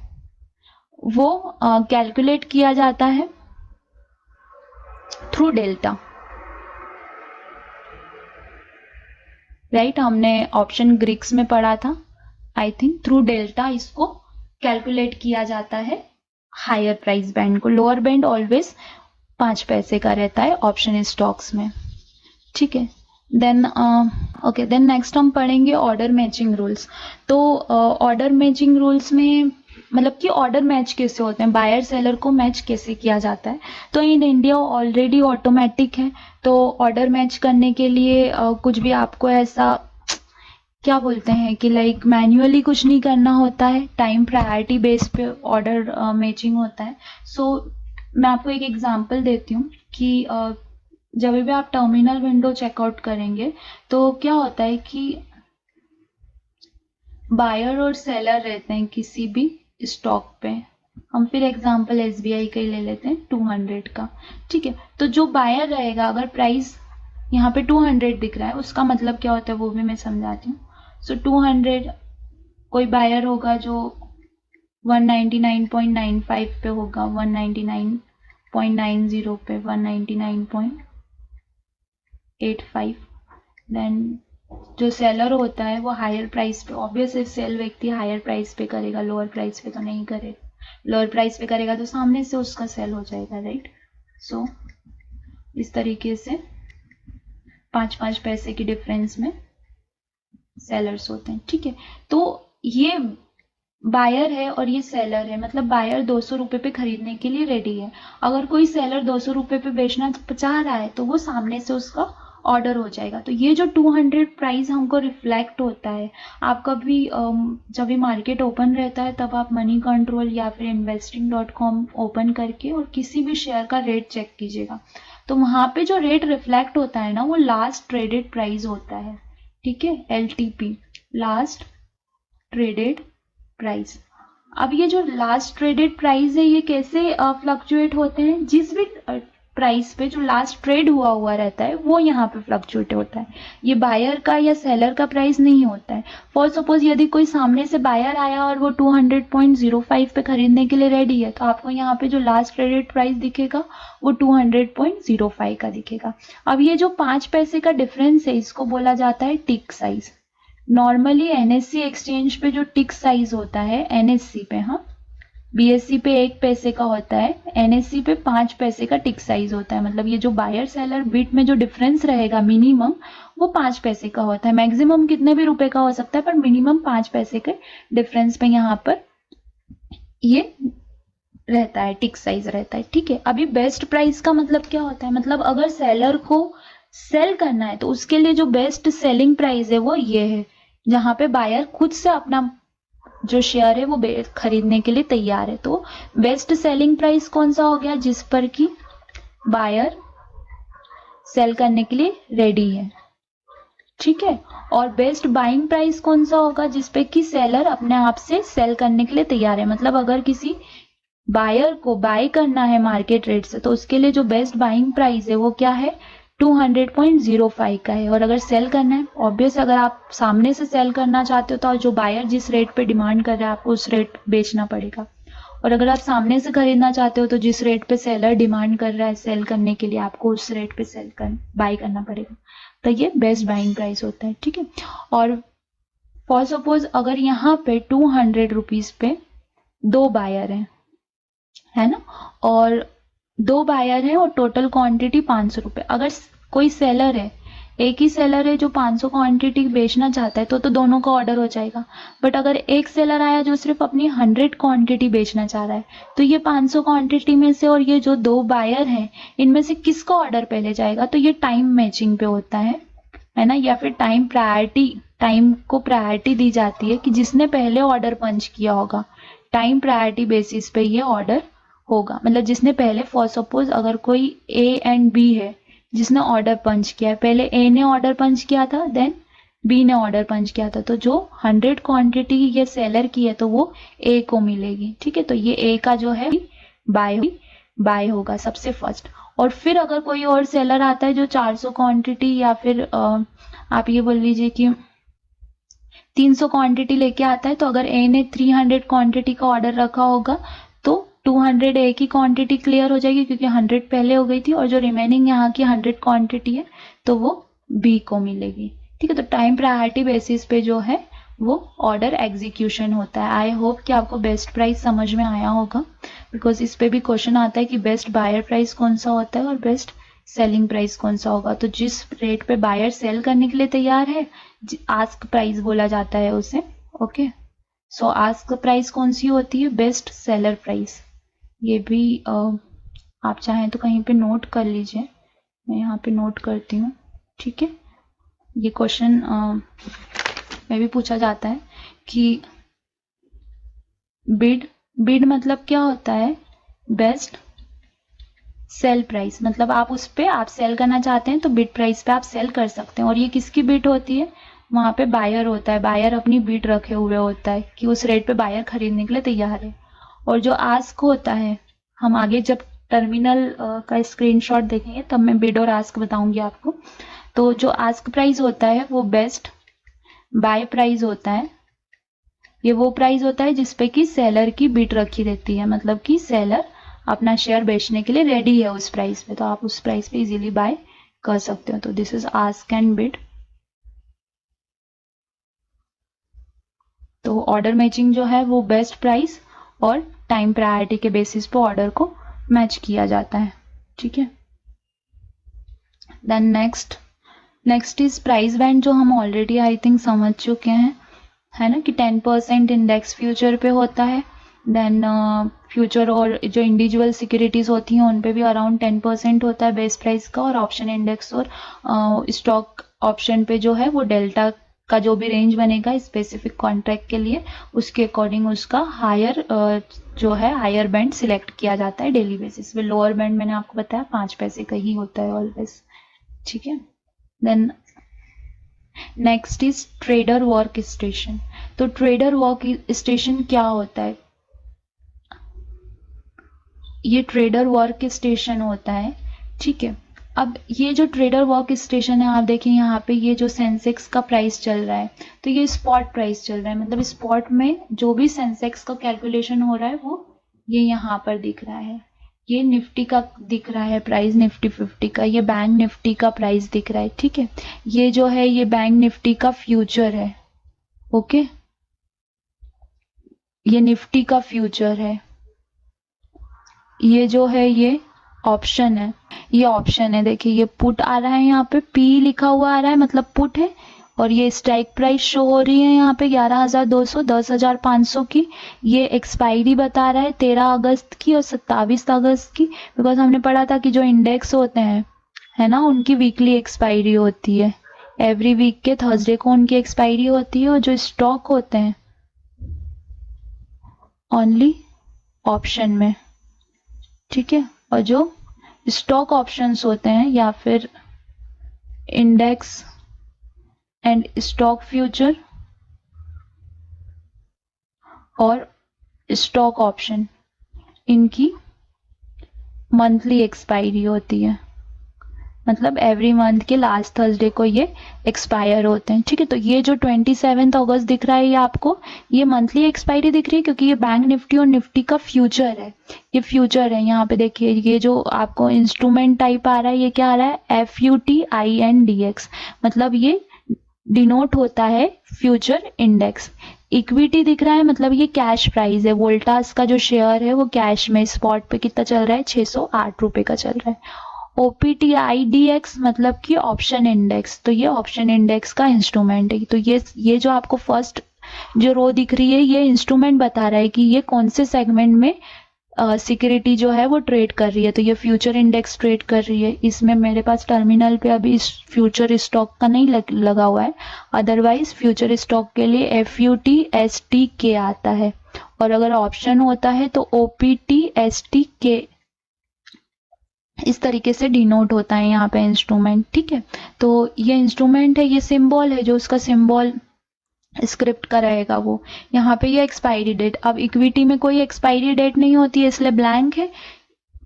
वो कैलकुलेट किया जाता है थ्रू डेल्टा, राइट। हमने ऑप्शन ग्रीक्स में पढ़ा था आई थिंक, थ्रू डेल्टा इसको कैलकुलेट किया जाता है हायर प्राइस बैंड को। लोअर बैंड ऑलवेज 5 पैसे का रहता है ऑप्शन स्टॉक्स में, ठीक है। देन ओके, देन नेक्स्ट हम पढ़ेंगे ऑर्डर मैचिंग रूल्स। तो ऑर्डर मैचिंग रूल्स में मतलब कि ऑर्डर मैच कैसे होते हैं, बायर सेलर को मैच कैसे किया जाता है। तो इन इंडिया ऑलरेडी ऑटोमेटिक है, तो ऑर्डर मैच करने के लिए कुछ भी आपको ऐसा क्या बोलते हैं कि लाइक मैन्युअली कुछ नहीं करना होता है, टाइम प्रायोरिटी बेस पे ऑर्डर मैचिंग होता है। सो मैं आपको एक एग्जांपल देती हूँ कि जब भी आप टर्मिनल विंडो चेकआउट करेंगे तो क्या होता है कि बायर और सेलर रहते हैं किसी भी स्टॉक पे। हम फिर एग्जांपल एसबीआई का ही ले लेते हैं 200 का, ठीक है। तो जो बायर रहेगा, अगर प्राइस यहाँ पे 200 दिख रहा है, उसका मतलब क्या होता है वो भी मैं समझाती हूँ। सो 200, कोई बायर होगा जो 199.95 पे होगा, 199.90 पे, 199.85। देन जो सेलर होता है वो हायर प्राइस पे, ऑब्वियसली सेल व्यक्ति हायर प्राइस पे करेगा, लोअर प्राइस पे तो नहीं करेगा। लोअर प्राइस पे करेगा तो सामने से उसका सेल हो जाएगा, राइट। सो इस तरीके से 5-5 पैसे की डिफरेंस में सेलर्स होते हैं, ठीक है। तो ये बायर है और ये सेलर है, मतलब बायर 200 रुपए पे खरीदने के लिए रेडी है। अगर कोई सेलर 200 रुपए पे बेचना चाह रहा है तो वो सामने से उसका ऑर्डर हो जाएगा। तो ये जो 200 प्राइस हमको रिफ्लेक्ट होता है, आप कभी जब भी मार्केट ओपन रहता है तब आप मनी कंट्रोल या फिर investing.com ओपन करके और किसी भी शेयर का रेट चेक कीजिएगा। तो वहां पे जो रेट रिफ्लेक्ट होता है ना, वो लास्ट ट्रेडेड प्राइस होता है, ठीक है, LTP, लास्ट ट्रेडेड प्राइस। अब ये जो लास्ट ट्रेडेड प्राइस है ये कैसे फ्लक्चुएट होते हैं, जिस भी प्राइस पे जो लास्ट ट्रेड हुआ रहता है वो यहाँ पे फ्लक्चुएट होता है। ये बायर का या सेलर का प्राइस नहीं होता है। फॉर सपोज यदि कोई सामने से बायर आया और वो 200.05 पे खरीदने के लिए रेडी है, तो आपको यहाँ पे जो लास्ट ट्रेडेड प्राइस दिखेगा वो 200.05 का दिखेगा। अब ये जो 5 पैसे का डिफरेंस है इसको बोला जाता है टिक साइज। नॉर्मली NSE एक्सचेंज पे जो टिक साइज होता है, NSE पे, हाँ, BSE पे 1 पैसे का होता है, NSE पे 5 पैसे का टिक साइज होता है। मतलब ये जो बायर सेलर बिट में जो डिफरेंस रहेगा मिनिमम वो 5 पैसे का होता है। मैक्सिमम कितने भी रुपए का हो सकता है, पर मिनिमम 5 पैसे के डिफरेंस पे यहाँ पर ये रहता है, टिक साइज रहता है, ठीक है। अभी बेस्ट प्राइस का मतलब क्या होता है, मतलब अगर सेलर को सेल करना है तो उसके लिए जो बेस्ट सेलिंग प्राइस है वो ये है, जहां पे बायर खुद से अपना जो शेयर है वो खरीदने के लिए तैयार है। तो बेस्ट सेलिंग प्राइस कौन सा हो गया, जिस पर कि बायर सेल करने के लिए रेडी है, ठीक है। और बेस्ट बाइंग प्राइस कौन सा होगा, जिस पे कि सेलर अपने आप से सेल करने के लिए तैयार है। मतलब अगर किसी बायर को बाय करना है मार्केट रेट से तो उसके लिए जो बेस्ट बाइंग प्राइस है वो क्या है, 200.05 का है। और अगर सेल करना है, ऑब्वियस अगर आप सामने से सेल करना चाहते हो तो जो बायर जिस रेट पे डिमांड कर रहा है आपको उस रेट बेचना पड़ेगा। और अगर आप सामने से खरीदना चाहते हो तो जिस रेट पे सेलर डिमांड कर रहा है सेल करने के लिए आपको उस रेट पे बाय करना पड़ेगा। तो ये बेस्ट बाइंग प्राइस होता है, ठीक है। और फॉर सपोज अगर यहाँ पे 200 रुपीज पे 2 बायर है ना, और 2 बायर है और टोटल क्वांटिटी 500 रुपए। अगर कोई सेलर है एक ही सेलर है जो 500 क्वांटिटी बेचना चाहता है तो दोनों का ऑर्डर हो जाएगा। बट अगर एक सेलर आया जो सिर्फ अपनी 100 क्वांटिटी बेचना चाह रहा है तो ये 500 क्वांटिटी में से और ये जो 2 बायर हैं इनमें से किसका ऑर्डर पहले जाएगा, तो ये टाइम मैचिंग पे होता है ना, या फिर टाइम को प्रायोरिटी दी जाती है कि जिसने पहले ऑर्डर पंच किया होगा टाइम प्रायोरिटी बेसिस पे ये ऑर्डर होगा। मतलब जिसने पहले, फॉर सपोज अगर कोई ए एंड बी है जिसने ऑर्डर पंच किया है, पहले ए ने ऑर्डर पंच किया था देन बी ने ऑर्डर पंच किया था, तो जो 100 क्वांटिटी ये सेलर की है तो वो ए को मिलेगी। ठीक है, तो ये ए का जो है बाय होगा सबसे फर्स्ट। और फिर अगर कोई और सेलर आता है जो 400 क्वांटिटी या फिर आप ये बोल लीजिए कि 300 क्वांटिटी लेके आता है, तो अगर ए ने 300 क्वांटिटी का ऑर्डर रखा होगा तो 200 ए की क्वांटिटी क्लियर हो जाएगी क्योंकि 100 पहले हो गई थी, और जो रिमेनिंग यहाँ की 100 क्वांटिटी है तो वो बी को मिलेगी। ठीक है, तो टाइम प्रायोरिटी बेसिस पे जो है वो ऑर्डर एग्जीक्यूशन होता है। आई होप कि आपको बेस्ट प्राइस समझ में आया होगा, बिकॉज इस पे भी क्वेश्चन आता है कि बेस्ट बायर प्राइस कौन सा होता है और बेस्ट सेलिंग प्राइस कौन सा होगा। तो जिस रेट पे बायर सेल करने के लिए तैयार है आस्क प्राइस बोला जाता है उसे। ओके, सो आस्क प्राइस कौन सी होती है, बेस्ट सेलर प्राइस। ये भी आप चाहें तो कहीं पे नोट कर लीजिए, मैं यहाँ पे नोट करती हूँ। ठीक है, ये क्वेश्चन में भी पूछा जाता है कि बिड मतलब क्या होता है, बेस्ट सेल प्राइस। मतलब आप उस पे आप सेल करना चाहते हैं तो बिड प्राइस पे आप सेल कर सकते हैं। और ये किसकी बिड होती है, वहां पे बायर होता है, बायर अपनी बिड रखे हुए होता है कि उस रेट पे बायर खरीदने के लिए तैयार है। और जो आस्क होता है, हम आगे जब टर्मिनल का स्क्रीनशॉट देखेंगे तब मैं बिड और आस्क बताऊंगी आपको। तो जो आस्क प्राइस होता है वो बेस्ट बाय प्राइस होता है। ये वो प्राइस होता है जिसपे कि सेलर की बिड रखी रहती है, मतलब कि सेलर अपना शेयर बेचने के लिए रेडी है उस प्राइस पे, तो आप उस प्राइस पे इजीली बाय कर सकते हो। तो this is ask and bid. तो ऑर्डर मैचिंग जो है वो बेस्ट प्राइस और टाइम प्रायोरिटी के बेसिस पे ऑर्डर को मैच किया जाता है। ठीक है, then next is price band, जो हम ऑलरेडी आई थिंक समझ चुके हैं, है ना, कि 10% इंडेक्स फ्यूचर पे होता है। देन फ्यूचर और जो इंडिविजुअल सिक्योरिटीज होती हैं उन पे भी अराउंड 10% होता है बेस प्राइस का। और ऑप्शन इंडेक्स और स्टॉक ऑप्शन पे जो है वो डेल्टा का जो भी रेंज बनेगा स्पेसिफिक कॉन्ट्रैक्ट के लिए, उसके अकॉर्डिंग उसका हायर बैंड सिलेक्ट किया जाता है डेली बेसिस पे। लोअर बैंड मैंने आपको बताया 5 पैसे का ही होता है ऑलवेज। ठीक है, then next is trader work station. तो ट्रेडर वर्क स्टेशन क्या होता है, ये ट्रेडर वर्क स्टेशन होता है। ठीक है, अब ये जो ट्रेडर वर्क स्टेशन है, आप देखें यहाँ पे ये जो सेंसेक्स का प्राइस चल रहा है तो ये स्पॉट प्राइस चल रहा है, मतलब स्पॉट में जो भी सेंसेक्स का कैलकुलेशन हो रहा है वो ये यहाँ पर दिख रहा है। ये निफ्टी का दिख रहा है प्राइस, निफ्टी 50 का, ये बैंक निफ्टी का प्राइस दिख रहा है। ठीक है, ये जो है ये बैंक निफ्टी का फ्यूचर है। ओके, ये निफ्टी का फ्यूचर है। ये जो है ये ऑप्शन है, ये ऑप्शन है। देखिए ये पुट आ रहा है, यहाँ पे पी लिखा हुआ आ रहा है मतलब पुट है। और ये स्ट्राइक प्राइस शो हो रही है यहाँ पे 11,200, 10,500 की। ये एक्सपायरी बता रहा है 13 अगस्त की और 27 अगस्त की, बिकॉज हमने पढ़ा था कि जो इंडेक्स होते हैं, है ना, उनकी वीकली एक्सपायरी होती है। एवरी वीक के थर्सडे को उनकी एक्सपायरी होती है। और जो स्टॉक होते हैं ओनली ऑप्शन में। ठीक है, और जो स्टॉक ऑप्शंस होते हैं या फिर इंडेक्स एंड स्टॉक फ्यूचर और स्टॉक ऑप्शन, इनकी मंथली एक्सपायरी होती है, मतलब एवरी मंथ के लास्ट थर्सडे को ये एक्सपायर होते हैं। ठीक है, तो ये जो 27 अगस्त दिख रहा है ये आपको ये मंथली एक्सपायरी दिख रही है क्योंकि ये बैंक निफ्टी और निफ्टी का फ्यूचर है। ये फ्यूचर है, यहाँ पे देखिए ये जो आपको इंस्ट्रूमेंट टाइप आ रहा है ये क्या आ रहा है, FUTINDX, मतलब ये डिनोट होता है फ्यूचर इंडेक्स। इक्विटी दिख रहा है मतलब ये कैश प्राइस है। वोल्टास का जो शेयर है वो कैश में स्पॉट पे कितना चल रहा है, 608 रुपए का चल रहा है। OPTIDX मतलब कि ऑप्शन इंडेक्स, तो ये ऑप्शन इंडेक्स का इंस्ट्रूमेंट है। तो ये जो आपको फर्स्ट जो रो दिख रही है, ये इंस्ट्रूमेंट बता रहा है कि ये कौन से सेगमेंट में सिक्योरिटी जो है वो ट्रेड कर रही है। तो ये फ्यूचर इंडेक्स ट्रेड कर रही है। इसमें मेरे पास टर्मिनल पे अभी इस फ्यूचर स्टॉक का नहीं लगा हुआ है, अदरवाइज फ्यूचर स्टॉक के लिए FUTSTK आता है, और अगर ऑप्शन होता है तो OPTSTK इस तरीके से डिनोट होता है यहाँ पे इंस्ट्रूमेंट। ठीक है, तो ये इंस्ट्रूमेंट है, ये सिंबल है, जो उसका सिंबल स्क्रिप्ट का रहेगा वो। यहाँ पे ये एक्सपायरी डेट, अब इक्विटी में कोई एक्सपायरी डेट नहीं होती है इसलिए ब्लैंक है।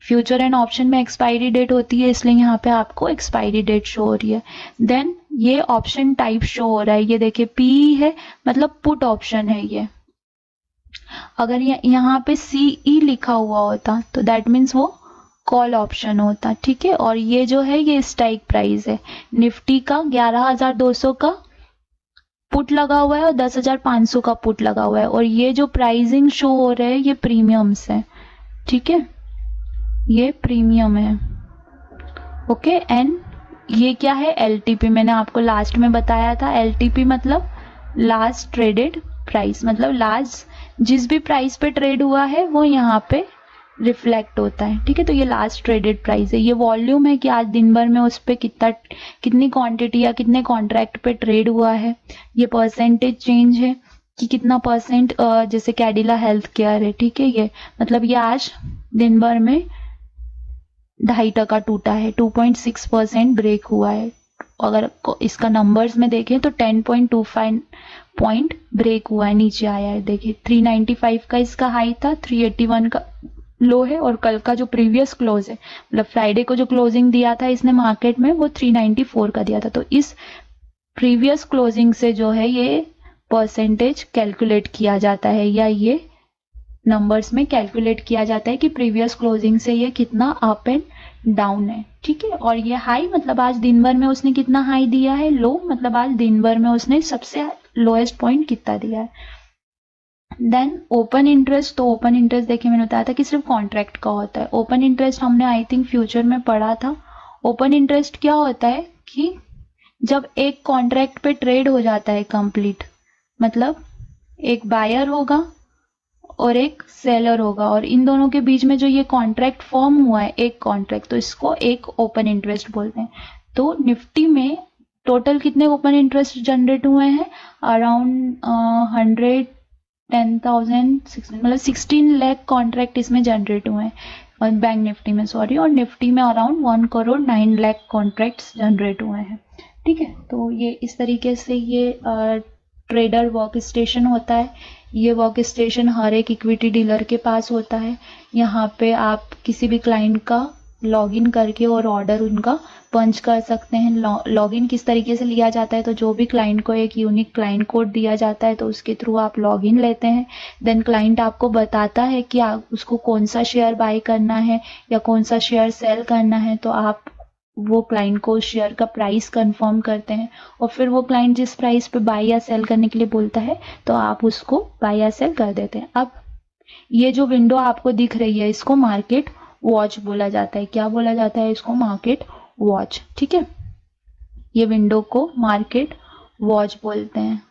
फ्यूचर एंड ऑप्शन में एक्सपायरी डेट होती है, इसलिए यहाँ पे आपको एक्सपायरी डेट शो हो रही है। देन ये ऑप्शन टाइप शो हो रहा है, ये देखिए PE है, मतलब पुट ऑप्शन है ये। अगर यहाँ पे CE लिखा हुआ होता तो दैट मीन्स वो कॉल ऑप्शन होता। ठीक है, और ये जो है ये स्ट्राइक प्राइस है निफ्टी का, 11,200 का पुट लगा हुआ है और 10,500 का पुट लगा हुआ है, और ये जो प्राइसिंग शो हो रहा है ये प्रीमियम्स है। ठीक है, ये प्रीमियम है। ओके, एंड ये क्या है, LTP। मैंने आपको लास्ट में बताया था, LTP मतलब लास्ट ट्रेडेड प्राइस, मतलब लास्ट जिस भी प्राइस पे ट्रेड हुआ है वो यहाँ पे रिफ्लेक्ट होता है। ठीक है, तो ये लास्ट ट्रेडेड प्राइस है। ये वॉल्यूम है कि आज दिन भर में उस पर कितनी क्वांटिटी या कितने कॉन्ट्रैक्ट पे ट्रेड हुआ है। ये परसेंटेज चेंज है कि कितना परसेंट, जैसे कैडिला हेल्थ केयर है। ठीक है, ये मतलब ये आज दिन भर में 2.5% टूटा है, 2.6% ब्रेक हुआ है। अगर इसका नंबर्स में देखें तो 10.25 पॉइंट ब्रेक हुआ है, नीचे आया है। देखिए 395 का इसका हाई था, 381 का लो है, और कल का जो प्रीवियस क्लोज है, मतलब फ्राइडे को जो क्लोजिंग दिया था इसने मार्केट में, वो 394 का दिया था। तो इस प्रीवियस क्लोजिंग से जो है ये परसेंटेज कैलकुलेट किया जाता है, या ये नंबर्स में कैलकुलेट किया जाता है कि प्रीवियस क्लोजिंग से ये कितना अप एंड डाउन है। ठीक है, और ये हाई मतलब आज दिन भर में उसने कितना हाई दिया है, लो मतलब आज दिन भर में उसने सबसे लोएस्ट पॉइंट कितना दिया है। देन ओपन इंटरेस्ट, तो ओपन इंटरेस्ट देखिए मैंने बताया था कि सिर्फ कॉन्ट्रैक्ट का होता है। ओपन इंटरेस्ट हमने आई थिंक फ्यूचर में पढ़ा था। ओपन इंटरेस्ट क्या होता है कि जब एक कॉन्ट्रैक्ट पे ट्रेड हो जाता है कंप्लीट, मतलब एक बायर होगा और एक सेलर होगा, और इन दोनों के बीच में जो ये कॉन्ट्रैक्ट फॉर्म हुआ है, एक कॉन्ट्रैक्ट, तो इसको एक ओपन इंटरेस्ट बोलते हैं। तो निफ्टी में टोटल कितने ओपन इंटरेस्ट जनरेट हुए हैं, अराउंड 110,000, मतलब 16 लाख कॉन्ट्रैक्ट इसमें जनरेट हुए हैं, और बैंक निफ्टी में सॉरी, और निफ्टी में अराउंड 1,09 लाख कॉन्ट्रैक्ट्स जनरेट हुए हैं। ठीक है, तो ये इस तरीके से ये ट्रेडर वर्क स्टेशन होता है। ये वर्क स्टेशन हर एक इक्विटी डीलर के पास होता है। यहाँ पे आप किसी भी क्लाइंट का लॉगिन करके और ऑर्डर उनका पंच कर सकते हैं। लॉगिन किस तरीके से लिया जाता है, तो जो भी क्लाइंट को एक यूनिक क्लाइंट कोड दिया जाता है तो उसके थ्रू आप लॉगिन लेते हैं। देन क्लाइंट आपको बताता है कि आप उसको कौन सा शेयर बाय करना है या कौन सा शेयर सेल करना है, तो आप वो क्लाइंट को शेयर का प्राइस कंफर्म करते हैं, और फिर वो क्लाइंट जिस प्राइस पे बाय या सेल करने के लिए बोलता है तो आप उसको बाय या सेल कर देते हैं। अब ये जो विंडो आपको दिख रही है इसको मार्केट वॉच बोला जाता है। क्या बोला जाता है इसको, मार्केट वॉच। ठीक है, ये विंडो को मार्केट वॉच बोलते हैं।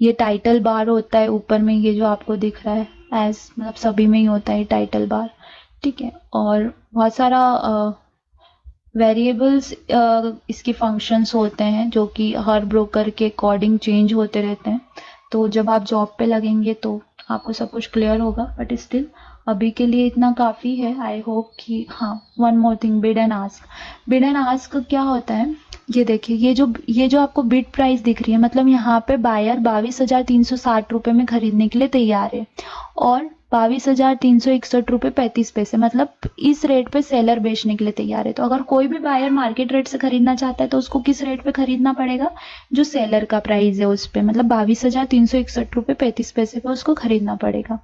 ये टाइटल बार होता है ऊपर में, ये जो आपको दिख रहा है, एज मतलब सभी में ही होता है टाइटल बार। ठीक है, और बहुत सारा वेरिएबल्स इसके फंक्शंस होते हैं जो कि हर ब्रोकर के अकॉर्डिंग चेंज होते रहते हैं। तो जब आप जॉब पे लगेंगे तो आपको सब कुछ क्लियर होगा, बट स्टिल अभी के लिए इतना काफ़ी है। आई होप कि हाँ, one more thing, bid and ask. Bid and ask क्या होता है, ये देखिए, ये जो आपको बिड प्राइस दिख रही है, मतलब यहाँ पे बायर 22,360 रुपये में खरीदने के लिए तैयार है, और 22,361 रुपये 35 पैसे, मतलब इस रेट पे सेलर बेचने के लिए तैयार है। तो अगर कोई भी बायर मार्केट रेट से खरीदना चाहता है तो उसको किस रेट पे खरीदना पड़ेगा, जो सेलर का प्राइस है उस पे, मतलब 22,361 रुपये 35 पैसे पे उसको खरीदना पड़ेगा।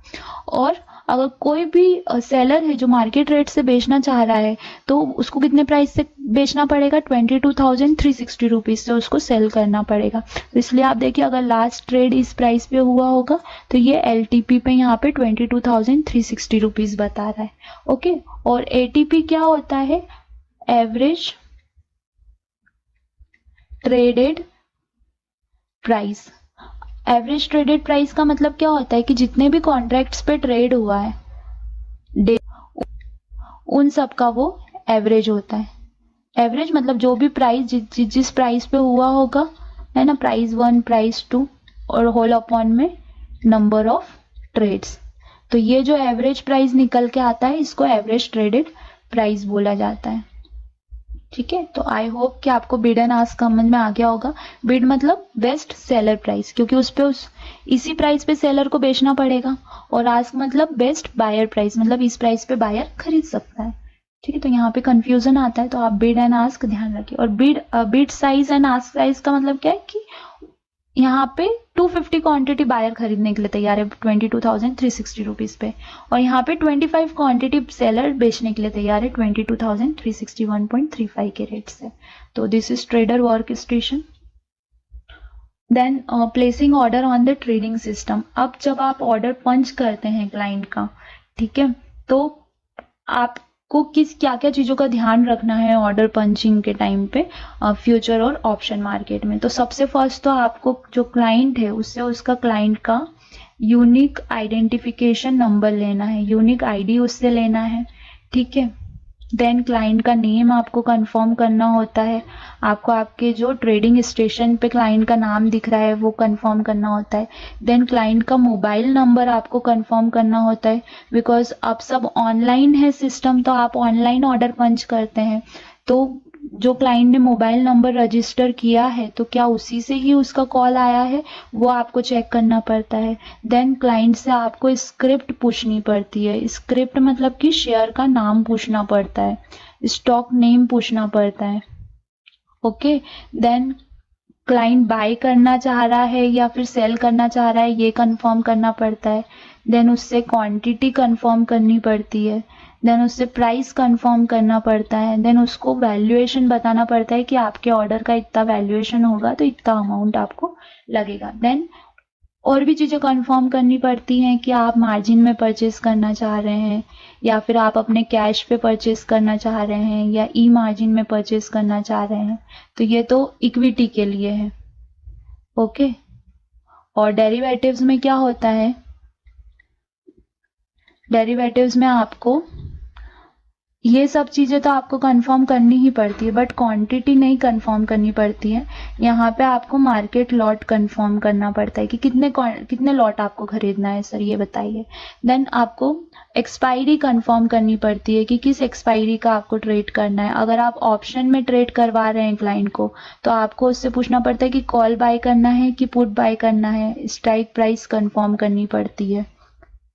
और अगर कोई भी सेलर है जो मार्केट रेट से बेचना चाह रहा है तो उसको कितने प्राइस से बेचना पड़ेगा, 22,360 रुपीज से उसको सेल करना पड़ेगा। तो इसलिए आप देखिए, अगर लास्ट ट्रेड इस प्राइस पे हुआ होगा तो ये LTP पे यहाँ पे 22,360 रुपीज बता रहा है। ओके, और ATP क्या होता है, average traded price. Average traded price का मतलब क्या होता है कि जितने भी कॉन्ट्रैक्ट्स पे ट्रेड हुआ है उन सब का वो एवरेज होता है। एवरेज मतलब जो भी प्राइस जिस प्राइस पे हुआ होगा, है ना, प्राइस 1, प्राइस 2 और होल अपॉन में नंबर ऑफ ट्रेड्स। तो ये जो एवरेज प्राइस निकल के आता है इसको एवरेज ट्रेडेड प्राइस बोला जाता है। ठीक है, तो आई होप कि आपको बिड एंड आस्क समझ में आ गया होगा। बिड मतलब बेस्ट सेलर प्राइस, क्योंकि उस पे इसी प्राइस पे सेलर को बेचना पड़ेगा, और आस्क मतलब बेस्ट बायर प्राइस, मतलब इस प्राइस पे बायर खरीद सकता है। ठीक है, तो यहाँ पे कंफ्यूजन आता है, तो आप बिड एंड आस्क ध्यान रखिए। और bid size and ask size का मतलब क्या है कि यहाँ पे 250 क्वांटिटी बायर खरीदने के लिए तैयार है 22,360 रुपीज पे, और यहाँ पे 25 क्वांटिटी सेलर बेचने के लिए तैयार है 22,361.35 के रेट से। तो this is trader work station. Then placing order on the trading system. अब जब आप ऑर्डर पंच करते हैं क्लाइंट का, ठीक है, तो आपको क्या क्या चीजों का ध्यान रखना है ऑर्डर पंचिंग के टाइम पे फ्यूचर और ऑप्शन मार्केट में। तो सबसे फर्स्ट तो आपको जो क्लाइंट है उससे उसका क्लाइंट का यूनिक आइडेंटिफिकेशन नंबर लेना है, यूनिक आईडी उससे लेना है। ठीक है, देन क्लाइंट का नेम आपको कंफर्म करना होता है, आपको आपके जो ट्रेडिंग स्टेशन पे क्लाइंट का नाम दिख रहा है वो कंफर्म करना होता है। देन क्लाइंट का मोबाइल नंबर आपको कंफर्म करना होता है, बिकॉज अब सब ऑनलाइन है सिस्टम, तो आप ऑनलाइन ऑर्डर पंच करते हैं, तो जो क्लाइंट ने मोबाइल नंबर रजिस्टर किया है तो क्या उसी से ही उसका कॉल आया है वो आपको चेक करना पड़ता है। देन क्लाइंट से आपको स्क्रिप्ट पूछनी पड़ती है, स्क्रिप्ट मतलब कि शेयर का नाम पूछना पड़ता है, स्टॉक नेम पूछना पड़ता है। ओके, देन क्लाइंट बाय करना चाह रहा है या फिर सेल करना चाह रहा है ये कंफर्म करना पड़ता है। देन उससे क्वांटिटी कंफर्म करनी पड़ती है, देन उससे प्राइस कंफर्म करना पड़ता है, देन उसको वैल्यूएशन बताना पड़ता है कि आपके ऑर्डर का इतना वैल्यूएशन होगा तो इतना अमाउंट आपको लगेगा। देन और भी चीजें कंफर्म करनी पड़ती हैं कि आप मार्जिन में परचेस करना चाह रहे हैं या फिर आप अपने कैश पे परचेस करना चाह रहे हैं या ई मार्जिन में परचेस करना चाह रहे हैं, तो ये तो इक्विटी के लिए है। ओके, और डेरिवेटिव्स में क्या होता है, डेरिवेटिव्स में आपको ये सब चीजें तो आपको कंफर्म करनी ही पड़ती है, बट क्वांटिटी नहीं कंफर्म करनी पड़ती है। यहाँ पे आपको मार्केट लॉट कंफर्म करना पड़ता है कि कितने लॉट आपको खरीदना है सर ये बताइए। देन आपको एक्सपायरी कंफर्म करनी पड़ती है कि किस एक्सपायरी का आपको ट्रेड करना है। अगर आप ऑप्शन में ट्रेड करवा रहे हैं क्लाइंट को तो आपको उससे पूछना पड़ता है कि कॉल बाय करना है कि पुट बाय करना है, स्ट्राइक प्राइस कंफर्म करनी पड़ती है।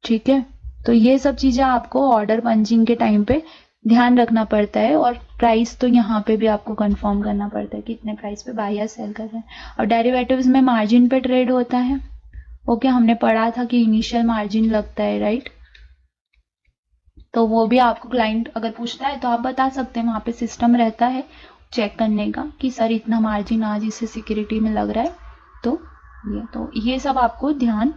ठीक है, तो ये सब चीजें आपको ऑर्डर पंचिंग के टाइम पे ध्यान रखना पड़ता है, और प्राइस तो यहाँ पे भी आपको कंफर्म करना पड़ता है कि कितने प्राइस पे बाय या सेल कर रहे हैं। और डेरिवेटिव्स में मार्जिन पे ट्रेड होता है। ओके, हमने पढ़ा था कि इनिशियल मार्जिन लगता है, राइट, तो वो भी आपको क्लाइंट अगर पूछता है तो आप बता सकते हैं, वहां पे सिस्टम रहता है चेक करने का कि सर इतना मार्जिन आज इसे सिक्योरिटी में लग रहा है, तो ये सब आपको ध्यान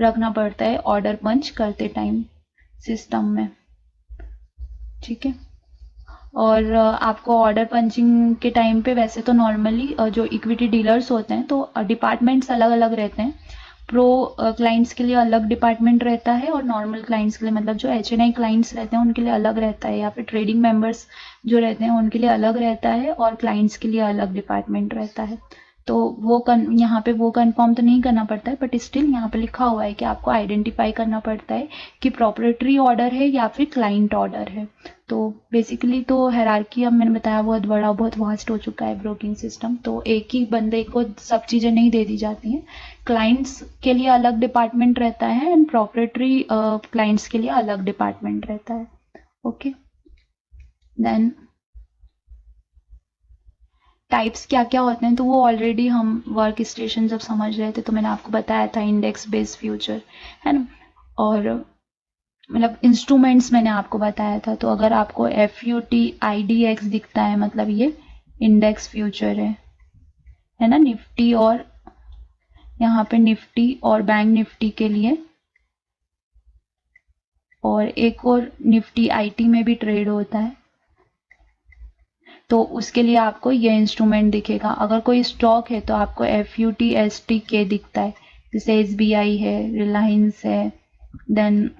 रखना पड़ता है ऑर्डर पंच करते टाइम सिस्टम में। ठीक है, और आपको ऑर्डर पंचिंग के टाइम पे वैसे तो नॉर्मली जो इक्विटी डीलर्स होते हैं तो डिपार्टमेंट्स अलग अलग रहते हैं। प्रो क्लाइंट्स के लिए अलग डिपार्टमेंट रहता है और नॉर्मल क्लाइंट्स के लिए, मतलब जो HNI क्लाइंट्स रहते हैं उनके लिए अलग रहता है, या फिर ट्रेडिंग मेंबर्स जो रहते हैं उनके लिए अलग रहता है, और क्लाइंट्स के लिए अलग डिपार्टमेंट रहता है। तो वो यहाँ पे वो कंफर्म तो नहीं करना पड़ता है, बट स्टिल यहाँ पे लिखा हुआ है कि आपको आइडेंटिफाई करना पड़ता है कि प्रोप्राइटरी ऑर्डर है या फिर क्लाइंट ऑर्डर है। तो बेसिकली तो हायरार्की अब मैंने बताया बहुत बड़ा, बहुत वास्ट हो चुका है ब्रोकिंग सिस्टम, तो एक ही बंदे को सब चीज़ें नहीं दे दी जाती हैं। क्लाइंट्स के लिए अलग डिपार्टमेंट रहता है एंड प्रोप्राइटरी क्लाइंट्स के लिए अलग डिपार्टमेंट रहता है। ओके, देन टाइप्स क्या क्या होते हैं तो वो ऑलरेडी हम वर्क स्टेशन जब समझ रहे थे तो मैंने आपको बताया था, इंडेक्स बेस्ड फ्यूचर है ना, और मतलब इंस्ट्रूमेंट्स मैंने आपको बताया था। तो अगर आपको FUTIDX दिखता है मतलब ये इंडेक्स फ्यूचर है ना, निफ्टी, और यहाँ पे निफ्टी और बैंक निफ्टी के लिए, और एक और निफ्टी IT में भी ट्रेड होता है, तो उसके लिए आपको ये इंस्ट्रूमेंट दिखेगा। अगर कोई स्टॉक है तो आपको FUTSTK दिखता है, जैसे SBI है, रिलायंस है, देन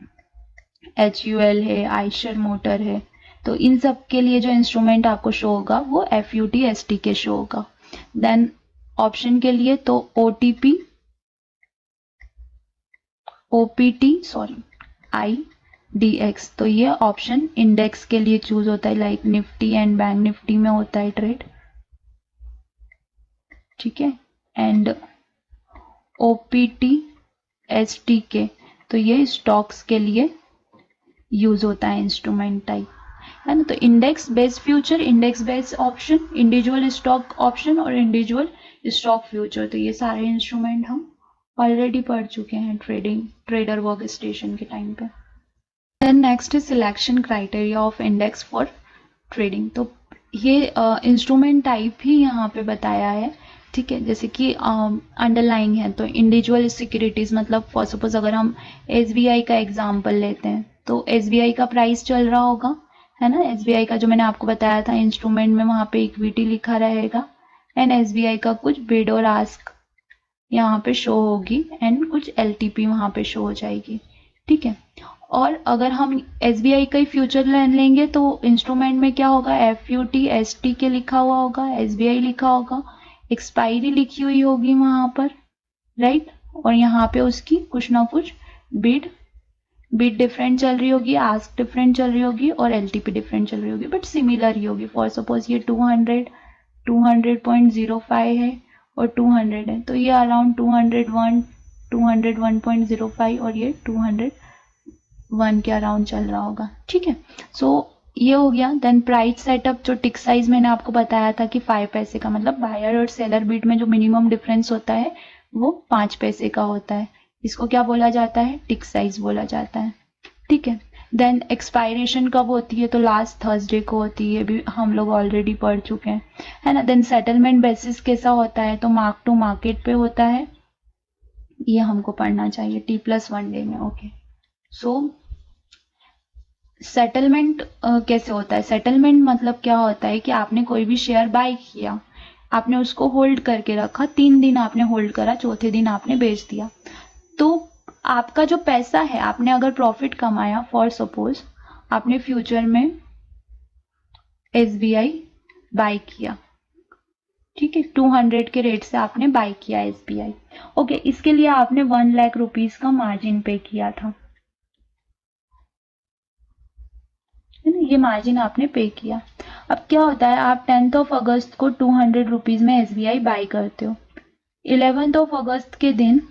HUL है, आइशर मोटर है। तो इन सब के लिए जो इंस्ट्रूमेंट आपको शो होगा वो FUTSTK शो होगा। देन ऑप्शन के लिए तो IDX, तो ये ऑप्शन इंडेक्स के लिए चूज होता है, like Nifty and bank Nifty में होता है ट्रेड, ठीक है। एंड OPTSTK, तो ये स्टॉक्स के लिए यूज होता है इंस्ट्रूमेंट टाइप, है ना। तो index based future, index based option, individual stock option और इंडिविजुअल स्टॉक फ्यूचर, तो ये सारे इंस्ट्रूमेंट हम ऑलरेडी पढ़ चुके हैं ट्रेडर वर्क स्टेशन के टाइम पे। Then next is selection criteria of index for trading. तो ये इंस्ट्रूमेंट टाइप ही यहाँ पे बताया है, ठीक है। जैसे कि अंडरलाइंग है तो इंडिविजुअल सिक्योरिटीज, मतलब फॉर सपोज अगर हम SBI का एग्जांपल लेते हैं तो SBI का प्राइस चल रहा होगा, है ना। SBI का जो मैंने आपको बताया था इंस्ट्रूमेंट में, वहां पे इक्विटी लिखा रहेगा एंड SBI का कुछ बिड और आस्क यहाँ पे शो होगी एंड कुछ LTP वहां पे शो हो जाएगी, ठीक है। और अगर हम SBI का ही फ्यूचर लेंगे तो इंस्ट्रूमेंट में क्या होगा, FUTSTK लिखा हुआ होगा, SBI लिखा होगा, एक्सपायरी लिखी हुई होगी वहां पर, राइट। और यहाँ पे उसकी कुछ ना कुछ बिड डिफरेंट चल रही होगी, आस्क डिफरेंट चल रही होगी और LTP डिफरेंट चल रही होगी, बट सिमिलर ही होगी। फॉर सपोज ये 200.05 है और 200 है, तो ये अराउंड 201, 201.05 और ये 201 के अराउंड चल रहा होगा, ठीक है। सो ये हो गया। देन प्राइस सेटअप, जो टिक साइज मैंने आपको बताया था कि 5 पैसे का, मतलब बायर और सेलर बिड में जो मिनिमम डिफरेंस होता है वो 5 पैसे का होता है, इसको क्या बोला जाता है, टिक साइज बोला जाता है, ठीक है। देन एक्सपायरेशन कब होती है, तो लास्ट थर्सडे को होती है, भी हम लोग ऑलरेडी पढ़ चुके हैं, है ना। देन सेटलमेंट बेसिस कैसा होता है, तो मार्क टू मार्केट पे होता है, ये हमको पढ़ना चाहिए T+1 डे में, ओके। सो सेटलमेंट कैसे होता है, सेटलमेंट मतलब क्या होता है कि आपने कोई भी शेयर बाय किया, आपने उसको होल्ड करके रखा, 3 दिन आपने होल्ड करा, चौथे दिन आपने बेच दिया, तो आपका जो पैसा है, आपने अगर प्रॉफिट कमाया, फॉर सपोज आपने फ्यूचर में SBI बाय किया, ठीक है, 200 के रेट से आपने बाय किया SBI, ओके। इसके लिए आपने 1 लाख रुपीज का मार्जिन पे किया था, है ना, ये मार्जिन आपने पे किया। अब क्या होता है, आप 10 अगस्त को 200 रुपीज में SBI बाय करते हो, 11 अगस्त के दिन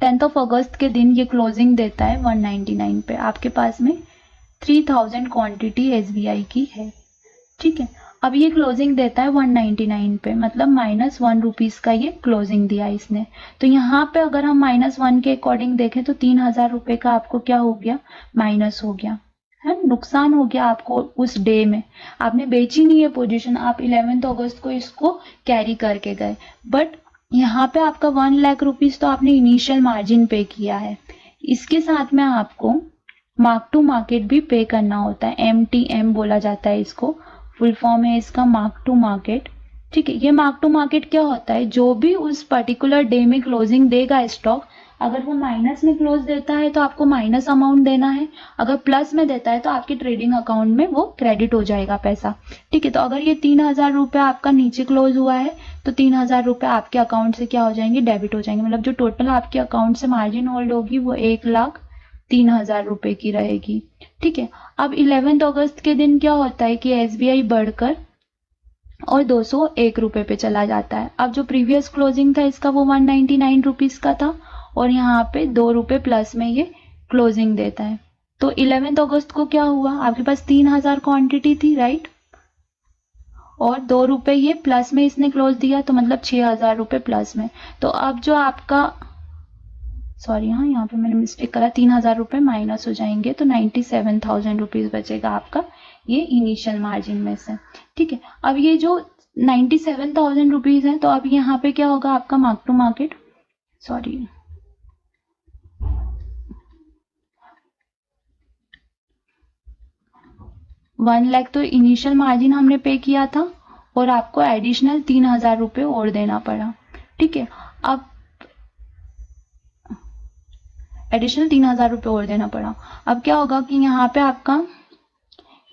10 अगस्त के दिन ये क्लोजिंग देता है 199 पे, आपके पास में 3000 क्वांटिटी SBI की है, ठीक है। अब ये क्लोजिंग देता है 199 पे, मतलब -1 रुपीज का ये क्लोजिंग दिया इसने, तो यहाँ पे अगर हम -1 के अकॉर्डिंग देखें तो 3000 रुपए का आपको क्या हो गया, माइनस हो गया, है, नुकसान हो गया आपको उस डे में। आपने बेची नहीं है पोजीशन, आप 11 अगस्त को इसको कैरी करके गए, बट यहाँ पे आपका 1 लाख रुपीज तो आपने इनिशियल मार्जिन पे किया है, इसके साथ में आपको मार्क टू मार्केट भी पे करना होता है, MTM बोला जाता है इसको, फुल फॉर्म है इसका मार्क टू मार्केट, ठीक है। ये मार्क टू मार्केट क्या होता है, जो भी उस पर्टिकुलर डे में क्लोजिंग देगा स्टॉक, अगर वो माइनस में क्लोज देता है तो आपको माइनस अमाउंट देना है, अगर प्लस में देता है तो आपके ट्रेडिंग अकाउंट में वो क्रेडिट हो जाएगा पैसा, ठीक है। तो अगर ये 3000 रुपए आपका नीचे क्लोज हुआ है तो 3000 रुपए आपके अकाउंट से क्या हो जाएंगे, डेबिट हो जाएंगे, मतलब जो टोटल आपके अकाउंट से मार्जिन होल्ड होगी वो 1,03,000 रुपए की रहेगी, ठीक है। अब 11 अगस्त के दिन क्या होता है कि SBI बढ़कर और 201 रुपए पे चला जाता है। अब जो प्रीवियस क्लोजिंग था इसका वो 199 रुपीज का था और यहाँ पे 2 रुपए प्लस में ये क्लोजिंग देता है, तो 11 अगस्त को क्या हुआ, आपके पास 3000 क्वांटिटी थी, राइट, और 2 रुपए ये प्लस में इसने क्लोज दिया, तो मतलब 6000 रुपए प्लस में। तो अब जो आपका, सॉरी हाँ यहाँ पे मैंने मिस्टेक करा, 3000 रुपए माइनस हो जाएंगे तो 97,000 रुपीज बचेगा आपका ये इनिशियल मार्जिन में से, ठीक है। अब ये जो 97,000 रुपीज है, तो अब यहाँ पे क्या होगा आपका mark to market, sorry 1 lakh तो इनिशियल मार्जिन हमने पे किया था और आपको एडिशनल 3,000 रुपये और देना पड़ा, ठीक है। अब एडिशनल 3,000 रुपये और देना पड़ा। अब क्या होगा कि यहाँ पे आपका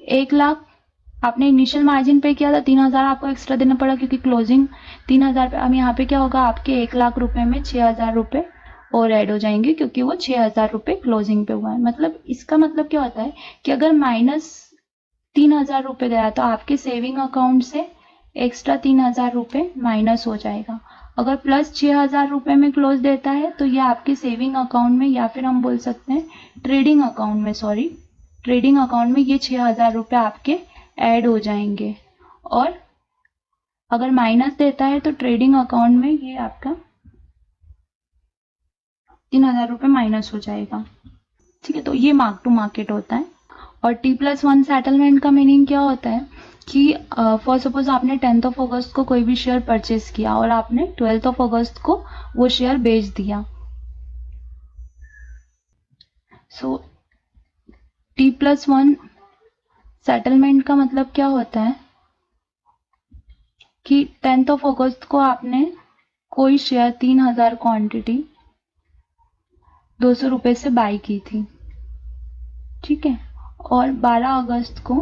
1 लाख आपने इनिशियल मार्जिन पे किया था, 3,000 आपको एक्स्ट्रा देना पड़ा क्योंकि क्लोजिंग 3,000 पे। अब यहाँ पे क्या होगा, आपके 1 लाख रुपए में 6,000 रुपये और ऐड हो जाएंगे क्योंकि वो 6,000 रुपये क्लोजिंग पे हुआ है। मतलब इसका मतलब क्या होता है कि अगर माइनस 3,000 रुपये गया तो आपके सेविंग अकाउंट से एक्स्ट्रा 3,000 रुपये माइनस हो जाएगा। अगर प्लस 6,000 रुपये में क्लोज देता है तो ये आपके सेविंग अकाउंट में, या फिर हम बोल सकते हैं ट्रेडिंग अकाउंट में, ट्रेडिंग अकाउंट में ये 6,000 रुपये आपके ऐड हो जाएंगे। और अगर माइनस देता है तो ट्रेडिंग अकाउंट में ये आपका 3,000 रुपये माइनस हो जाएगा, ठीक है। तो ये मार्क टू मार्केट होता है। और T+1 सेटलमेंट का मीनिंग क्या होता है कि फॉर सपोज आपने 10th अगस्त को कोई भी शेयर परचेज किया और आपने 12th अगस्त को वो शेयर बेच दिया। सो T+1 सेटलमेंट का मतलब क्या होता है कि 10th अगस्त को आपने कोई शेयर 3,000 क्वांटिटी 200 रुपये से बाय की थी, ठीक है। और 12 अगस्त को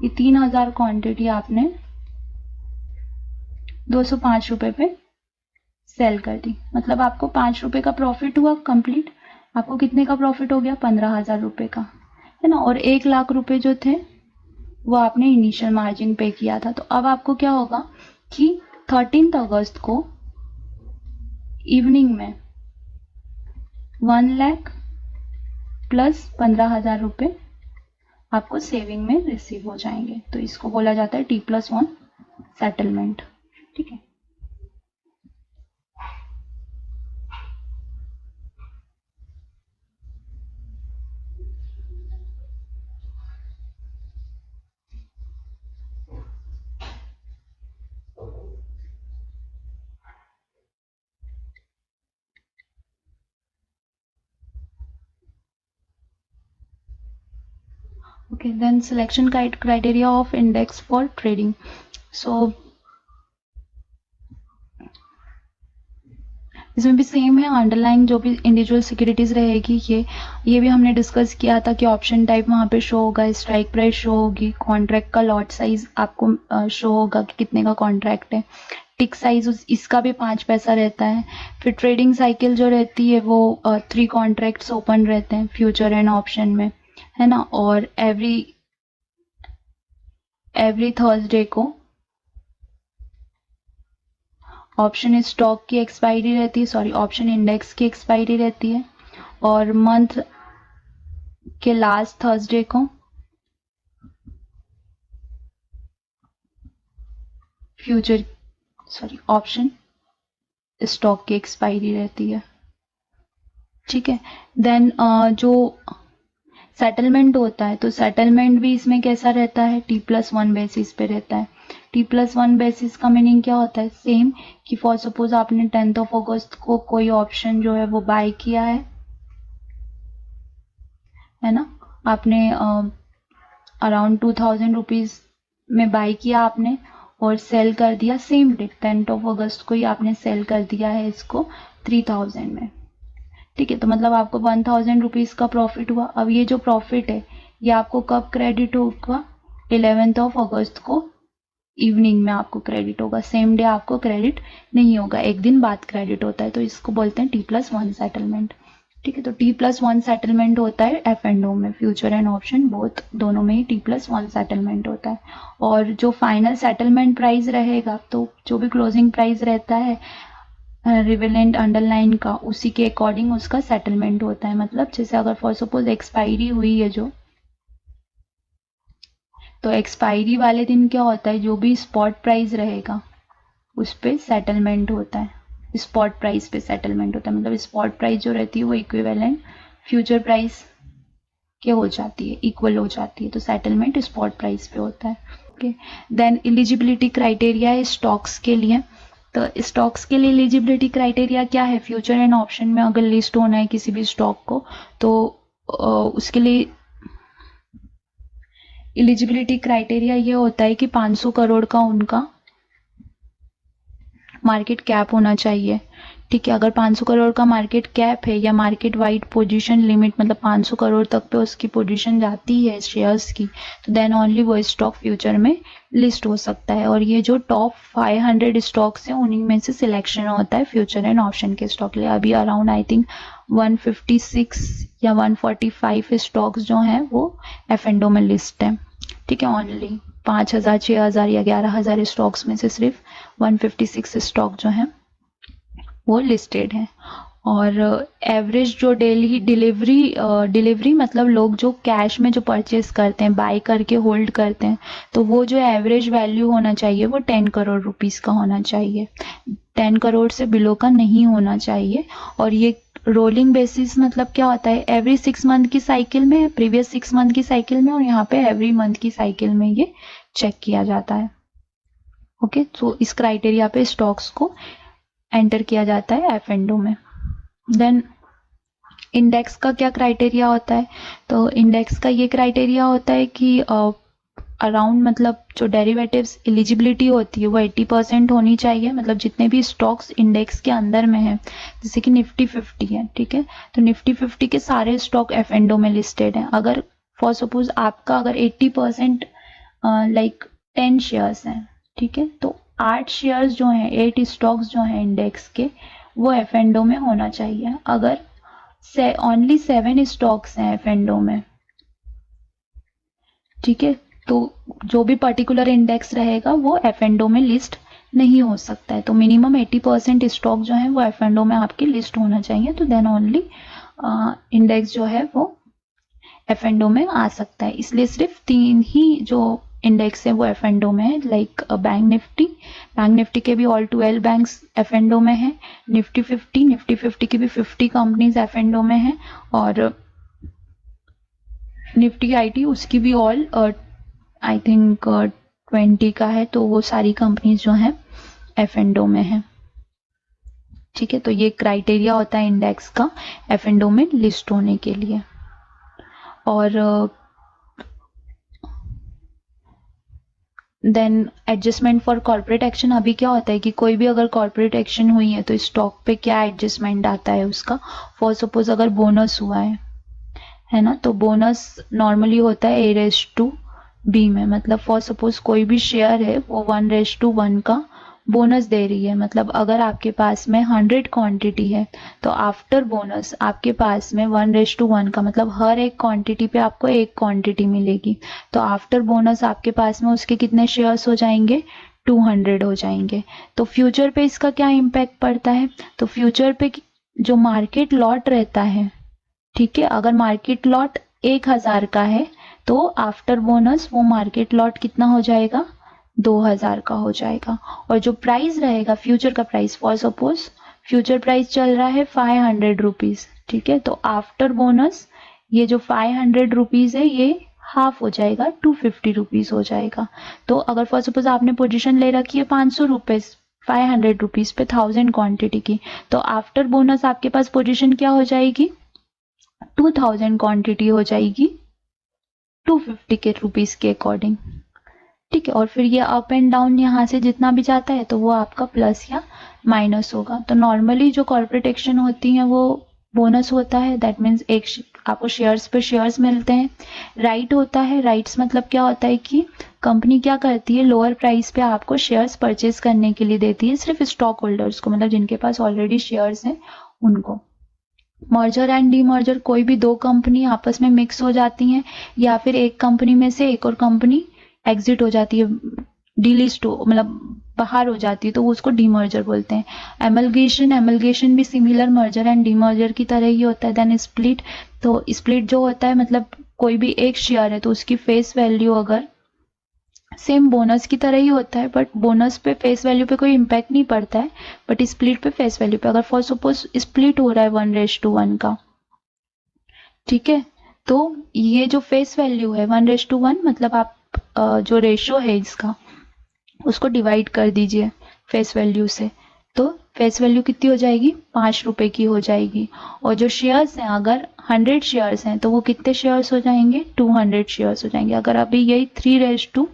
ये 3,000 क्वांटिटी आपने 205 रुपये पे सेल कर दी। मतलब आपको 5 रुपये का प्रॉफिट हुआ कंप्लीट। आपको कितने का प्रॉफिट हो गया, 15,000 रुपये का, है ना। और 1 लाख रुपए जो थे वो आपने इनिशियल मार्जिन पे किया था। तो अब आपको क्या होगा कि 13 अगस्त को इवनिंग में 1 लाख प्लस 15,000 रुपये आपको सेविंग में रिसीव हो जाएंगे। तो इसको बोला जाता है T+1 सेटलमेंट, ठीक है। Okay, then selection criteria of index for trading. So इसमें भी सेम है, अंडरलाइंग जो भी इंडिविजुअल सिक्योरिटीज रहेगी ये भी हमने डिस्कस किया था कि ऑप्शन टाइप वहाँ पे शो होगा, स्ट्राइक प्राइस शो होगी, कॉन्ट्रैक्ट का लॉट साइज आपको शो होगा कि कितने का कॉन्ट्रैक्ट है, टिक साइज इसका भी 5 पैसा रहता है। फिर ट्रेडिंग साइकिल जो रहती है वो 3 कॉन्ट्रैक्ट्स ओपन रहते हैं फ्यूचर एंड ऑप्शन में, है ना। और एवरी थर्सडे को ऑप्शन स्टॉक की एक्सपायरी रहती है, सॉरी ऑप्शन इंडेक्स की एक्सपायरी रहती है। और मंथ के लास्ट थर्सडे को ऑप्शन स्टॉक की एक्सपायरी रहती है, ठीक है। देन जो सेटलमेंट होता है तो सेटलमेंट भी इसमें कैसा रहता है, T+1 बेसिस पे रहता है। T+1 बेसिस का मीनिंग क्या होता है, सेम कि फॉर सपोज आपने 10th अगस्त को कोई ऑप्शन जो है वो बाय किया है ना। आपने अराउंड 2,000 रुपीज में बाय किया आपने और सेल कर दिया सेम डे 10th अगस्त को ही आपने सेल कर दिया है इसको 3,000 में, ठीक है। तो मतलब आपको 1,000 रुपीज का प्रॉफिट हुआ। अब ये जो प्रॉफिट है ये आपको कब क्रेडिट होगा, 11th अगस्त को इवनिंग में आपको क्रेडिट होगा। सेम डे आपको क्रेडिट नहीं होगा, एक दिन बाद क्रेडिट होता है। तो इसको बोलते हैं T+1 सेटलमेंट, ठीक है। तो T+1 सेटलमेंट होता है F&O में, फ्यूचर एंड ऑप्शन बोथ दोनों में ही T+1 सेटलमेंट होता है। और जो फाइनल सेटलमेंट प्राइस रहेगा, तो जो भी क्लोजिंग प्राइस रहता है रिवेलेंट अंडरलाइन का, उसी के अकॉर्डिंग उसका सेटलमेंट होता है। मतलब जैसे अगर फॉर सपोज एक्सपायरी हुई है जो, तो एक्सपायरी वाले दिन क्या होता है, जो भी स्पॉट प्राइस रहेगा उस पे सेटलमेंट होता है, स्पॉट प्राइस पे सेटलमेंट होता है। मतलब स्पॉट प्राइस जो रहती है वो इक्विवेलेंट फ्यूचर प्राइस के हो जाती है, इक्वल हो जाती है। तो सेटलमेंट स्पॉट प्राइस पे होता है, ओके। देन एलिजिबिलिटी क्राइटेरिया है स्टॉक्स के लिए। तो स्टॉक्स के लिए एलिजिबिलिटी क्राइटेरिया क्या है, फ्यूचर एंड ऑप्शन में अगर लिस्ट होना है किसी भी स्टॉक को तो उसके लिए एलिजिबिलिटी क्राइटेरिया ये होता है कि 500 करोड़ का उनका मार्केट कैप होना चाहिए। ठीक है, अगर 500 करोड़ का मार्केट कैप है या मार्केट वाइड पोजीशन लिमिट मतलब 500 करोड़ तक पे उसकी पोजीशन जाती है शेयर्स की, तो देन ओनली वो स्टॉक फ्यूचर में लिस्ट हो सकता है। और ये जो टॉप 500 स्टॉक्स हैं उन्हीं में से सिलेक्शन होता है फ्यूचर एंड ऑप्शन के स्टॉक लिए। अभी अराउंड आई थिंक 156 या 145 स्टॉक्स जो हैं वो F&O में लिस्ट है। ठीक है, ओनली 5,000, 6,000 या 11,000 स्टॉक्स में से सिर्फ 156 स्टॉक जो हैं वो लिस्टेड है। और एवरेज जो डेली डिलीवरी मतलब लोग जो कैश में जो परचेस करते हैं, बाय करके होल्ड करते हैं, तो वो जो एवरेज वैल्यू होना चाहिए वो 10 करोड़ रुपीस का होना चाहिए। 10 करोड़ से बिलो का नहीं होना चाहिए। और ये रोलिंग बेसिस मतलब क्या होता है, एवरी 6 मंथ की साइकिल में, प्रीवियस 6 मंथ की साइकिल में, और यहाँ पे एवरी मंथ की साइकिल में ये चेक किया जाता है। ओके, तो इस क्राइटेरिया पे स्टॉक्स को एंटर किया जाता है F&O में। देन इंडेक्स का क्या क्राइटेरिया होता है, तो इंडेक्स का ये क्राइटेरिया होता है कि अराउंड मतलब जो डेरिवेटिव्स एलिजिबिलिटी होती है वो 80% होनी चाहिए। मतलब जितने भी स्टॉक्स इंडेक्स के अंदर में है, जैसे कि निफ्टी 50 है, ठीक है, तो निफ्टी 50 के सारे स्टॉक F&O में लिस्टेड हैं। अगर फॉर सपोज आपका अगर 80% लाइक 10 शेयर्स हैं, ठीक है, तो 8 शेयर्स जो हैं, 8 स्टॉक्स जो हैं इंडेक्स के, वो F&O में होना चाहिए। अगर ओनली 7 स्टॉक्स हैं F&O में, ठीक है, तो जो भी पर्टिकुलर इंडेक्स रहेगा वो F&O में लिस्ट नहीं हो सकता है। तो मिनिमम 80% स्टॉक जो है वो F&O में आपके लिस्ट होना चाहिए, तो देन ओनली इंडेक्स जो है वो F&O में आ सकता है। इसलिए सिर्फ 3 ही जो इंडेक्स है वो F&O में है, लाइक बैंक निफ्टी के भी ऑल 12 बैंक्स F&O में है, निफ्टी 50 की भी 50 कंपनीज F&O में है, और निफ्टी IT उसकी भी ऑल आई थिंक 20 का है, तो वो सारी कंपनीज जो हैं F&O में है। ठीक है, तो ये क्राइटेरिया होता है इंडेक्स का F&O में लिस्ट होने के लिए। और then adjustment for corporate action. अभी क्या होता है कि कोई भी अगर कॉर्पोरेट एक्शन हुई है तो स्टॉक पे क्या एडजस्टमेंट आता है उसका। फॉर सपोज अगर बोनस हुआ है ना, तो बोनस नॉर्मली होता है A/B में। मतलब फॉर सपोज कोई भी शेयर है वो 1/1 का बोनस दे रही है। मतलब अगर आपके पास में 100 क्वांटिटी है तो आफ्टर बोनस आपके पास में 1/1 का मतलब हर एक क्वांटिटी पे आपको एक क्वांटिटी मिलेगी। तो आफ्टर बोनस आपके पास में उसके कितने शेयर्स हो जाएंगे, 200 हो जाएंगे। तो फ्यूचर पे इसका क्या इम्पैक्ट पड़ता है, तो फ्यूचर पे जो मार्केट लॉट रहता है, ठीक है, अगर मार्केट लॉट 1000 का है तो आफ्टर बोनस वो मार्केट लॉट कितना हो जाएगा, 2000 का हो जाएगा। और जो प्राइस रहेगा फ्यूचर का price, for suppose future price चल रहा है 500 रुपीज, ठीक है, तो आफ्टर बोनस ये जो 500 रुपीज है ये हाफ हो जाएगा, 250 रुपीज हो जाएगा। तो अगर फॉर सपोज आपने पोजीशन ले रखी है 500 रुपीज 500 रुपीज पे 1000 क्वांटिटी की, तो आफ्टर बोनस आपके पास पोजीशन क्या हो जाएगी, 2000 क्वांटिटी हो जाएगी 250 के रुपीस के अकॉर्डिंग। ठीक है, और फिर ये अप एंड डाउन यहाँ से जितना भी जाता है तो वो आपका प्लस या माइनस होगा। तो नॉर्मली जो कॉर्पोरेट एक्शन होती हैं वो बोनस होता है, दैट मीन्स एक आपको शेयर्स पे शेयर्स मिलते हैं। राइट होता है, राइट्स मतलब क्या होता है कि कंपनी क्या करती है, लोअर प्राइस पे आपको शेयर्स परचेज करने के लिए देती है, सिर्फ स्टॉक होल्डर्स को, मतलब जिनके पास ऑलरेडी शेयर्स हैं उनको। मर्जर एंड डीमर्जर, कोई भी दो कंपनी आपस में मिक्स हो जाती हैं या फिर एक कंपनी में से एक और कंपनी एग्जिट हो जाती है, डीलिस्ट हो मतलब बाहर हो जाती है, तो उसको डीमर्जर बोलते हैं। एमलगेशन भी सिमिलर मर्जर एंड डीमर्जर की तरह ही होता है। देन स्प्लिट, तो स्प्लिट जो होता है मतलब कोई भी एक शेयर है तो उसकी फेस वैल्यू अगर सेम बोनस की तरह ही होता है, बट बोनस पे फेस वैल्यू पे कोई इम्पैक्ट नहीं पड़ता है, बट स्प्लिट पे फेस वैल्यू पे अगर फॉर सपोज स्प्लिट हो रहा है 1/1 का, ठीक है, तो ये जो फेस वैल्यू है 1/1 मतलब आप जो रेशियो है इसका उसको डिवाइड कर दीजिए फेस वैल्यू से, तो फेस वैल्यू कितनी हो जाएगी, 5 रुपए की हो जाएगी। और जो शेयर्स हैं, अगर 100 शेयर्स हैं तो वो कितने शेयर्स हो जाएंगे, 200 शेयर्स हो जाएंगे। अगर अभी यही 3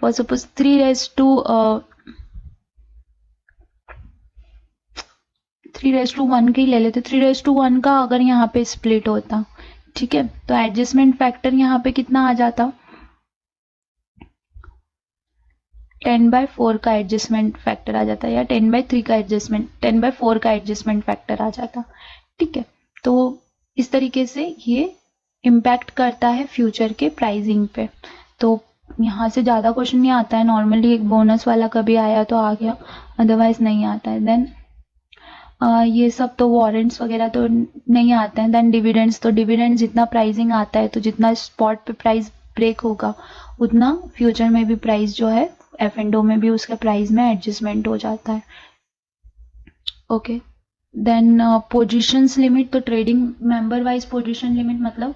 फॉर सपोज 3:1 की ले लेते, 3:1 का अगर यहाँ पे स्प्लिट होता, ठीक है, तो एडजस्टमेंट फैक्टर यहाँ पे कितना आ जाता, 10/4 का एडजस्टमेंट फैक्टर आ जाता, या 10/3 का एडजस्टमेंट, 10/4 का एडजस्टमेंट फैक्टर आ जाता। ठीक है, तो इस तरीके से ये इम्पैक्ट करता है फ्यूचर के प्राइसिंग पे। तो यहाँ से ज़्यादा क्वेश्चन नहीं आता है, नॉर्मली एक बोनस वाला कभी आया तो आ गया, अदरवाइज नहीं आता है। देन ये सब तो वारंट्स वगैरह तो नहीं आते हैं। देन डिविडेंड्स, तो डिविडेंड जितना प्राइसिंग आता है, तो जितना स्पॉट पे प्राइस ब्रेक होगा उतना फ्यूचर में भी प्राइस जो है F&O में भी उसके प्राइस में एडजस्टमेंट हो जाता है। ओके, देन पोजीशंस लिमिट, तो trading member wise position limit मतलब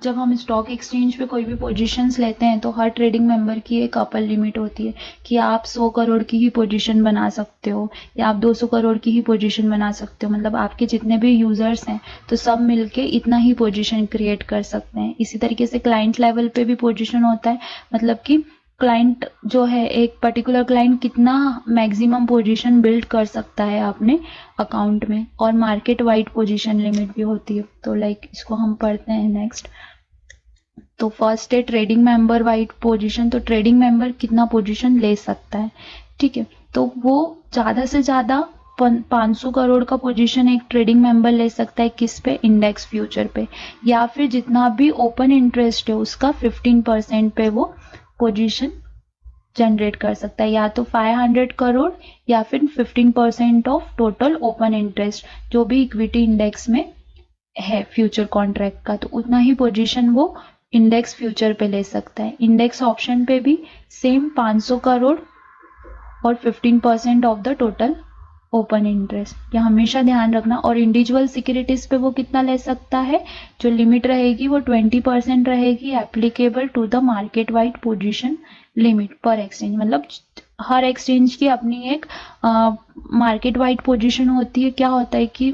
जब हम स्टॉक एक्सचेंज पे कोई भी पोजीशंस लेते हैं तो हर ट्रेडिंग मेंबर की एक अपर लिमिट होती है कि आप 100 करोड़ की ही पोजीशन बना सकते हो या आप 200 करोड़ की ही पोजीशन बना सकते हो। मतलब आपके जितने भी यूजर्स हैं तो सब मिलके इतना ही पोजीशन क्रिएट कर सकते हैं। इसी तरीके से क्लाइंट लेवल पे भी पोजीशन होता है, मतलब कि क्लाइंट जो है, एक पर्टिकुलर क्लाइंट कितना मैक्सिमम पोजीशन बिल्ड कर सकता है अपने अकाउंट में। और मार्केट वाइड पोजीशन लिमिट भी होती है। तो लाइक इसको हम पढ़ते हैं नेक्स्ट। तो फर्स्ट है ट्रेडिंग मेंबर वाइड पोजीशन। तो ट्रेडिंग मेंबर कितना पोजीशन ले सकता है, ठीक है, तो वो ज़्यादा से ज़्यादा 500 करोड़ का पोजीशन एक ट्रेडिंग मेंबर ले सकता है। किस पे, इंडेक्स फ्यूचर पे, या फिर जितना भी ओपन इंटरेस्ट है उसका 15% पे वो पोजीशन जनरेट कर सकता है, या तो 500 करोड़ या फिर 15% ऑफ टोटल ओपन इंटरेस्ट जो भी इक्विटी इंडेक्स में है फ्यूचर कॉन्ट्रैक्ट का, तो उतना ही पोजीशन वो इंडेक्स फ्यूचर पे ले सकता है। इंडेक्स ऑप्शन पे भी सेम 500 करोड़ और 15% of the total open interest, ये हमेशा ध्यान रखना। और इंडिविजुअल सिक्योरिटीज पे वो कितना ले सकता है, जो लिमिट रहेगी वो 20% रहेगी, applicable to the market wide position limit पर एक्सचेंज। मतलब हर एक्सचेंज की अपनी एक मार्केट वाइड पोजीशन होती है। क्या होता है कि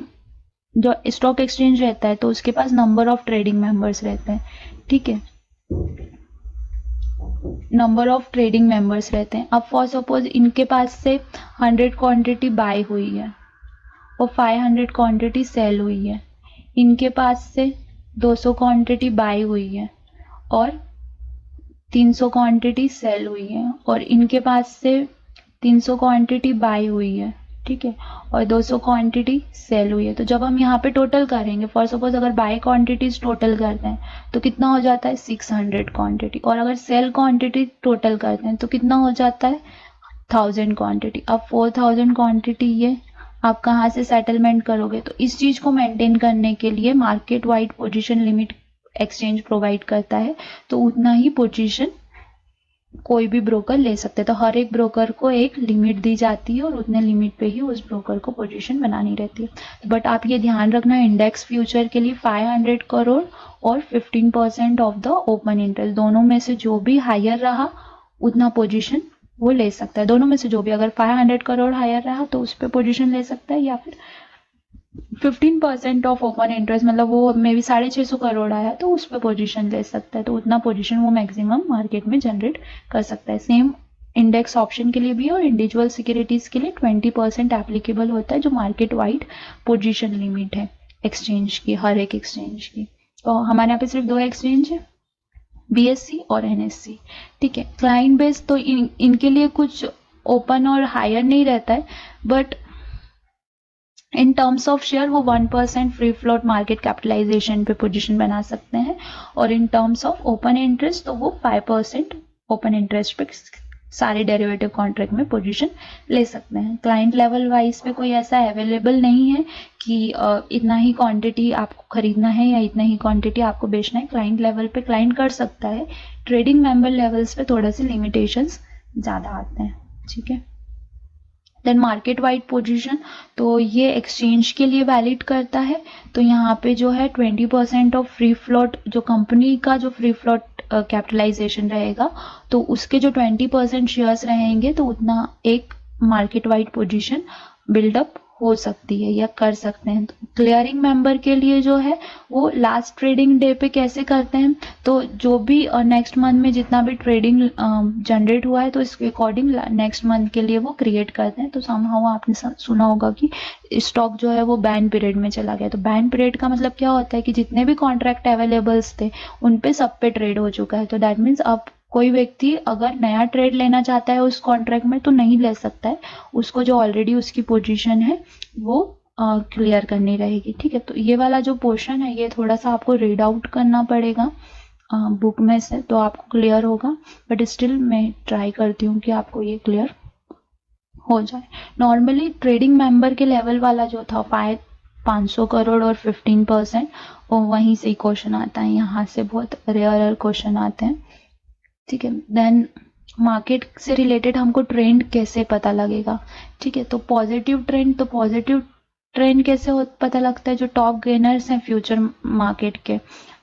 जो स्टॉक एक्सचेंज रहता है तो उसके पास नंबर ऑफ ट्रेडिंग मेंबर्स रहते हैं, ठीक है, नंबर ऑफ ट्रेडिंग मेंबर्स रहते हैं। अब फॉर सपोज इनके पास से 100 क्वांटिटी बाय हुई है और 500 क्वांटिटी सेल हुई है, इनके पास से 200 क्वांटिटी बाय हुई है और 300 क्वांटिटी सेल हुई है, और इनके पास से 300 क्वांटिटी बाय हुई है, ठीक है, और 200 क्वांटिटी सेल हुई है। तो जब हम यहाँ पे टोटल करेंगे, फॉर सपोज अगर बाय क्वांटिटीज टोटल करते हैं तो कितना हो जाता है, 600 क्वांटिटी, और अगर सेल क्वांटिटी टोटल करते हैं तो कितना हो जाता है, 1000 क्वांटिटी। अब 4000 क्वांटिटी ये आप कहाँ से सेटलमेंट करोगे, तो इस चीज को मेंटेन करने के लिए market wide position limit exchange provide करता है, तो उतना ही पोजीशन कोई भी ब्रोकर ले सकते हैं। तो हर एक ब्रोकर को एक लिमिट दी जाती है और उतने लिमिट पे ही उस ब्रोकर को पोजीशन बनानी रहती है। बट आप ये ध्यान रखना, इंडेक्स फ्यूचर के लिए 500 करोड़ और 15% ऑफ द ओपन इंटरेस्ट, दोनों में से जो भी हायर रहा उतना पोजीशन वो ले सकता है। दोनों में से जो भी, अगर 500 करोड़ हायर रहा तो उस पर पोजीशन ले सकता है, या फिर 15% ऑफ ओपन इंटरेस्ट, मतलब वो मे बी 650 करोड़ आया तो उस पर पोजीशन ले सकता है। तो उतना पोजीशन वो मैक्सिमम मार्केट में जनरेट कर सकता है। सेम इंडेक्स ऑप्शन के लिए भी और इंडिविजुअल सिक्योरिटीज के लिए 20% एप्लीकेबल होता है, जो मार्केट वाइड पोजीशन लिमिट है एक्सचेंज की, हर एक एक्सचेंज की। तो हमारे यहाँ पे सिर्फ 2 एक्सचेंज है, BSE और NSE, ठीक है। क्लाइंट बेस तो इनके लिए कुछ ओपन और हायर नहीं रहता है, but in terms of share वो 1% फ्री फ्लोट मार्केट कैपिटलाइजेशन पे पोजीशन बना सकते हैं, और in terms of open interest तो वो 5% ओपन इंटरेस्ट पे सारे डेरिवेटिव कॉन्ट्रैक्ट में पोजीशन ले सकते हैं। क्लाइंट लेवल वाइज पे कोई ऐसा अवेलेबल नहीं है कि इतना ही क्वांटिटी आपको खरीदना है या इतना ही क्वांटिटी आपको बेचना है। क्लाइंट लेवल पे क्लाइंट कर सकता है, ट्रेडिंग मेंबर लेवल्स पे थोड़े से लिमिटेशंस ज़्यादा आते हैं, ठीक है। देन मार्केट वाइड पोजीशन, तो ये एक्सचेंज के लिए वैलिड करता है। तो यहाँ पे जो है 20% ऑफ फ्री फ्लोट, जो कंपनी का जो फ्री फ्लोट कैपिटलाइजेशन रहेगा तो उसके जो 20% शेयर्स रहेंगे तो उतना एक मार्केट वाइड पोजीशन बिल्डअप हो सकती है या कर सकते हैं। तो क्लियरिंग मेंबर के लिए जो है वो लास्ट ट्रेडिंग डे पे कैसे करते हैं, तो जो भी नेक्स्ट मंथ में जितना भी ट्रेडिंग जनरेट हुआ है तो इसके अकॉर्डिंग नेक्स्ट मंथ के लिए वो क्रिएट करते हैं। तो समहाउ आपने सुना होगा कि स्टॉक जो है वो बैन पीरियड में चला गया। तो बैन पीरियड का मतलब क्या होता है कि जितने भी कॉन्ट्रैक्ट अवेलेबल्स थे उन पे सब पे ट्रेड हो चुका है। तो दैट मीन्स अब कोई व्यक्ति अगर नया ट्रेड लेना चाहता है उस कॉन्ट्रैक्ट में तो नहीं ले सकता है, उसको जो ऑलरेडी उसकी पोजीशन है वो क्लियर करनी रहेगी। ठीक है, तो ये वाला जो पोर्शन है ये थोड़ा सा आपको रीड आउट करना पड़ेगा बुक में से, तो आपको क्लियर होगा, बट स्टिल मैं ट्राई करती हूँ कि आपको ये क्लियर हो जाए। नॉर्मली ट्रेडिंग मेंबर के लेवल वाला जो था 500 करोड़ और 15%, और वहीं से क्वेश्चन आता है, यहाँ से बहुत रेयर क्वेश्चन आते हैं। ठीक है, देन मार्केट से रिलेटेड हमको ट्रेंड कैसे पता लगेगा। ठीक है, तो पॉजिटिव ट्रेंड कैसे पता लगता है, जो टॉप गेनर्स हैं फ्यूचर मार्केट के,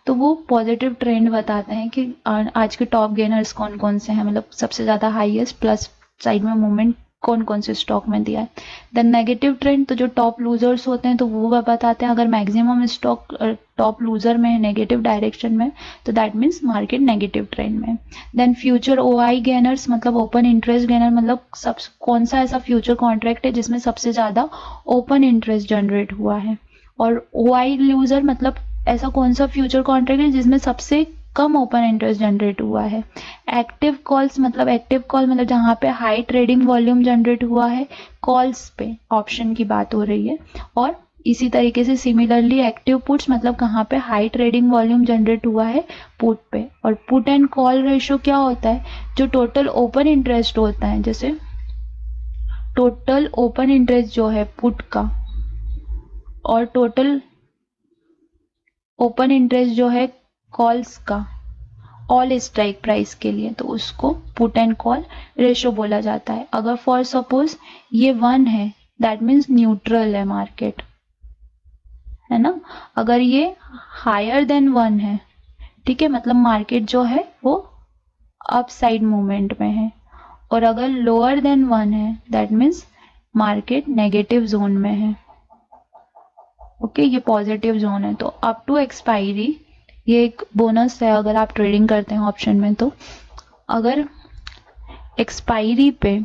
तो वो पॉजिटिव ट्रेंड बताते हैं कि आज के टॉप गेनर्स कौन कौन से हैं, मतलब सबसे ज़्यादा हाईएस्ट प्लस साइड में मूवमेंट कौन कौन से स्टॉक में दिया है। देन नेगेटिव ट्रेंड, तो जो टॉप लूजर्स होते हैं तो वो बताते हैं अगर मैक्सिमम स्टॉक टॉप लूजर में है, नेगेटिव डायरेक्शन में, तो that means market negative trend में। देन फ्यूचर ओआई गेनर्स मतलब ओपन इंटरेस्ट गेनर, मतलब सब कौन सा ऐसा फ्यूचर कॉन्ट्रैक्ट है जिसमें सबसे ज़्यादा ओपन इंटरेस्ट जनरेट हुआ है। और ओआई लूजर मतलब ऐसा कौन सा फ्यूचर कॉन्ट्रैक्ट है जिसमें सबसे कम ओपन इंटरेस्ट जनरेट हुआ है। एक्टिव कॉल्स मतलब एक्टिव कॉल मतलब जहाँ पे हाई ट्रेडिंग वॉल्यूम जनरेट हुआ है कॉल्स पे, ऑप्शन की बात हो रही है। और इसी तरीके से सिमिलरली एक्टिव पुट्स मतलब कहाँ पे हाई ट्रेडिंग वॉल्यूम जनरेट हुआ है पुट पे। और पुट एंड कॉल रेशो क्या होता है, जो टोटल ओपन इंटरेस्ट होता है, जैसे टोटल ओपन इंटरेस्ट जो है पुट का और टोटल ओपन इंटरेस्ट जो है कॉल्स का ऑल स्ट्राइक प्राइस के लिए, तो उसको पुट एंड कॉल रेशो बोला जाता है। अगर फॉर सपोज ये 1 है दैट मीन्स न्यूट्रल है मार्केट, है ना। अगर ये हायर देन 1 है, ठीक है, मतलब मार्केट जो है वो अप साइड मूवमेंट में है। और अगर लोअर देन 1 है that means market negative zone में है। ओके, ये पॉजिटिव जोन है। तो अप टू एक्सपायरी ये एक बोनस है अगर आप ट्रेडिंग करते हैं ऑप्शन में। तो अगर एक्सपायरी पे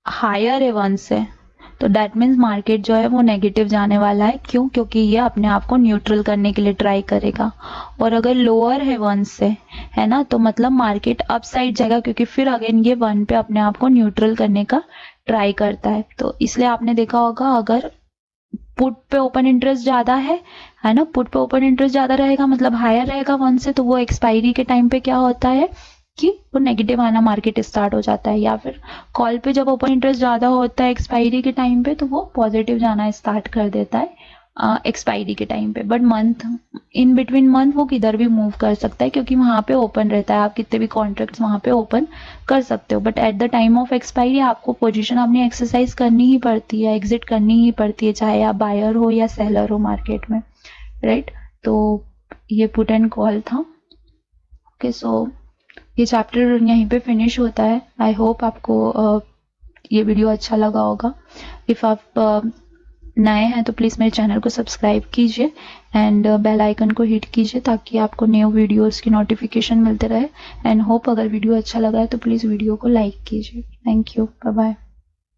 हायर है 1 से तो दैट मीन्स मार्केट जो है वो नेगेटिव जाने वाला है। क्यों? क्योंकि ये अपने आप को न्यूट्रल करने के लिए ट्राई करेगा। और अगर लोअर है 1 से, है ना, तो मतलब मार्केट अप साइड जाएगा, क्योंकि फिर अगेन ये 1 पे अपने आप को न्यूट्रल करने का ट्राई करता है। तो इसलिए आपने देखा होगा अगर पुट पे ओपन इंटरेस्ट ज्यादा है ना, पुट पे ओपन इंटरेस्ट ज्यादा रहेगा मतलब हायर रहेगा 1 से, तो वो एक्सपायरी के टाइम पे क्या होता है कि वो नेगेटिव आना मार्केट स्टार्ट हो जाता है। या फिर कॉल पे जब ओपन इंटरेस्ट ज्यादा होता है एक्सपायरी के टाइम पे तो वो पॉजिटिव जाना स्टार्ट कर देता है एक्सपायरी के टाइम पे। But month in between month वो किधर भी मूव कर सकता है क्योंकि वहां पे ओपन रहता है, आप कितने भी कॉन्ट्रैक्ट्स वहां पे ओपन कर सकते हो। But at the time of expiry आपको पोजीशन अपनी एक्सरसाइज करनी ही पड़ती है, एग्जिट करनी ही पड़ती है, चाहे आप बायर हो या सेलर हो मार्केट में, राइट। तो ये पुट एंड कॉल था। ओके, सो ये चैप्टर यहीं पे फिनिश होता है। आई होप आपको ये वीडियो अच्छा लगा होगा। इफ आप नए हैं तो प्लीज़ मेरे चैनल को सब्सक्राइब कीजिए एंड बेल आइकन को हिट कीजिए ताकि आपको न्यू वीडियोस की नोटिफिकेशन मिलते रहे। एंड होप अगर वीडियो अच्छा लगा है तो प्लीज़ वीडियो को लाइक कीजिए। Thank you, bye bye.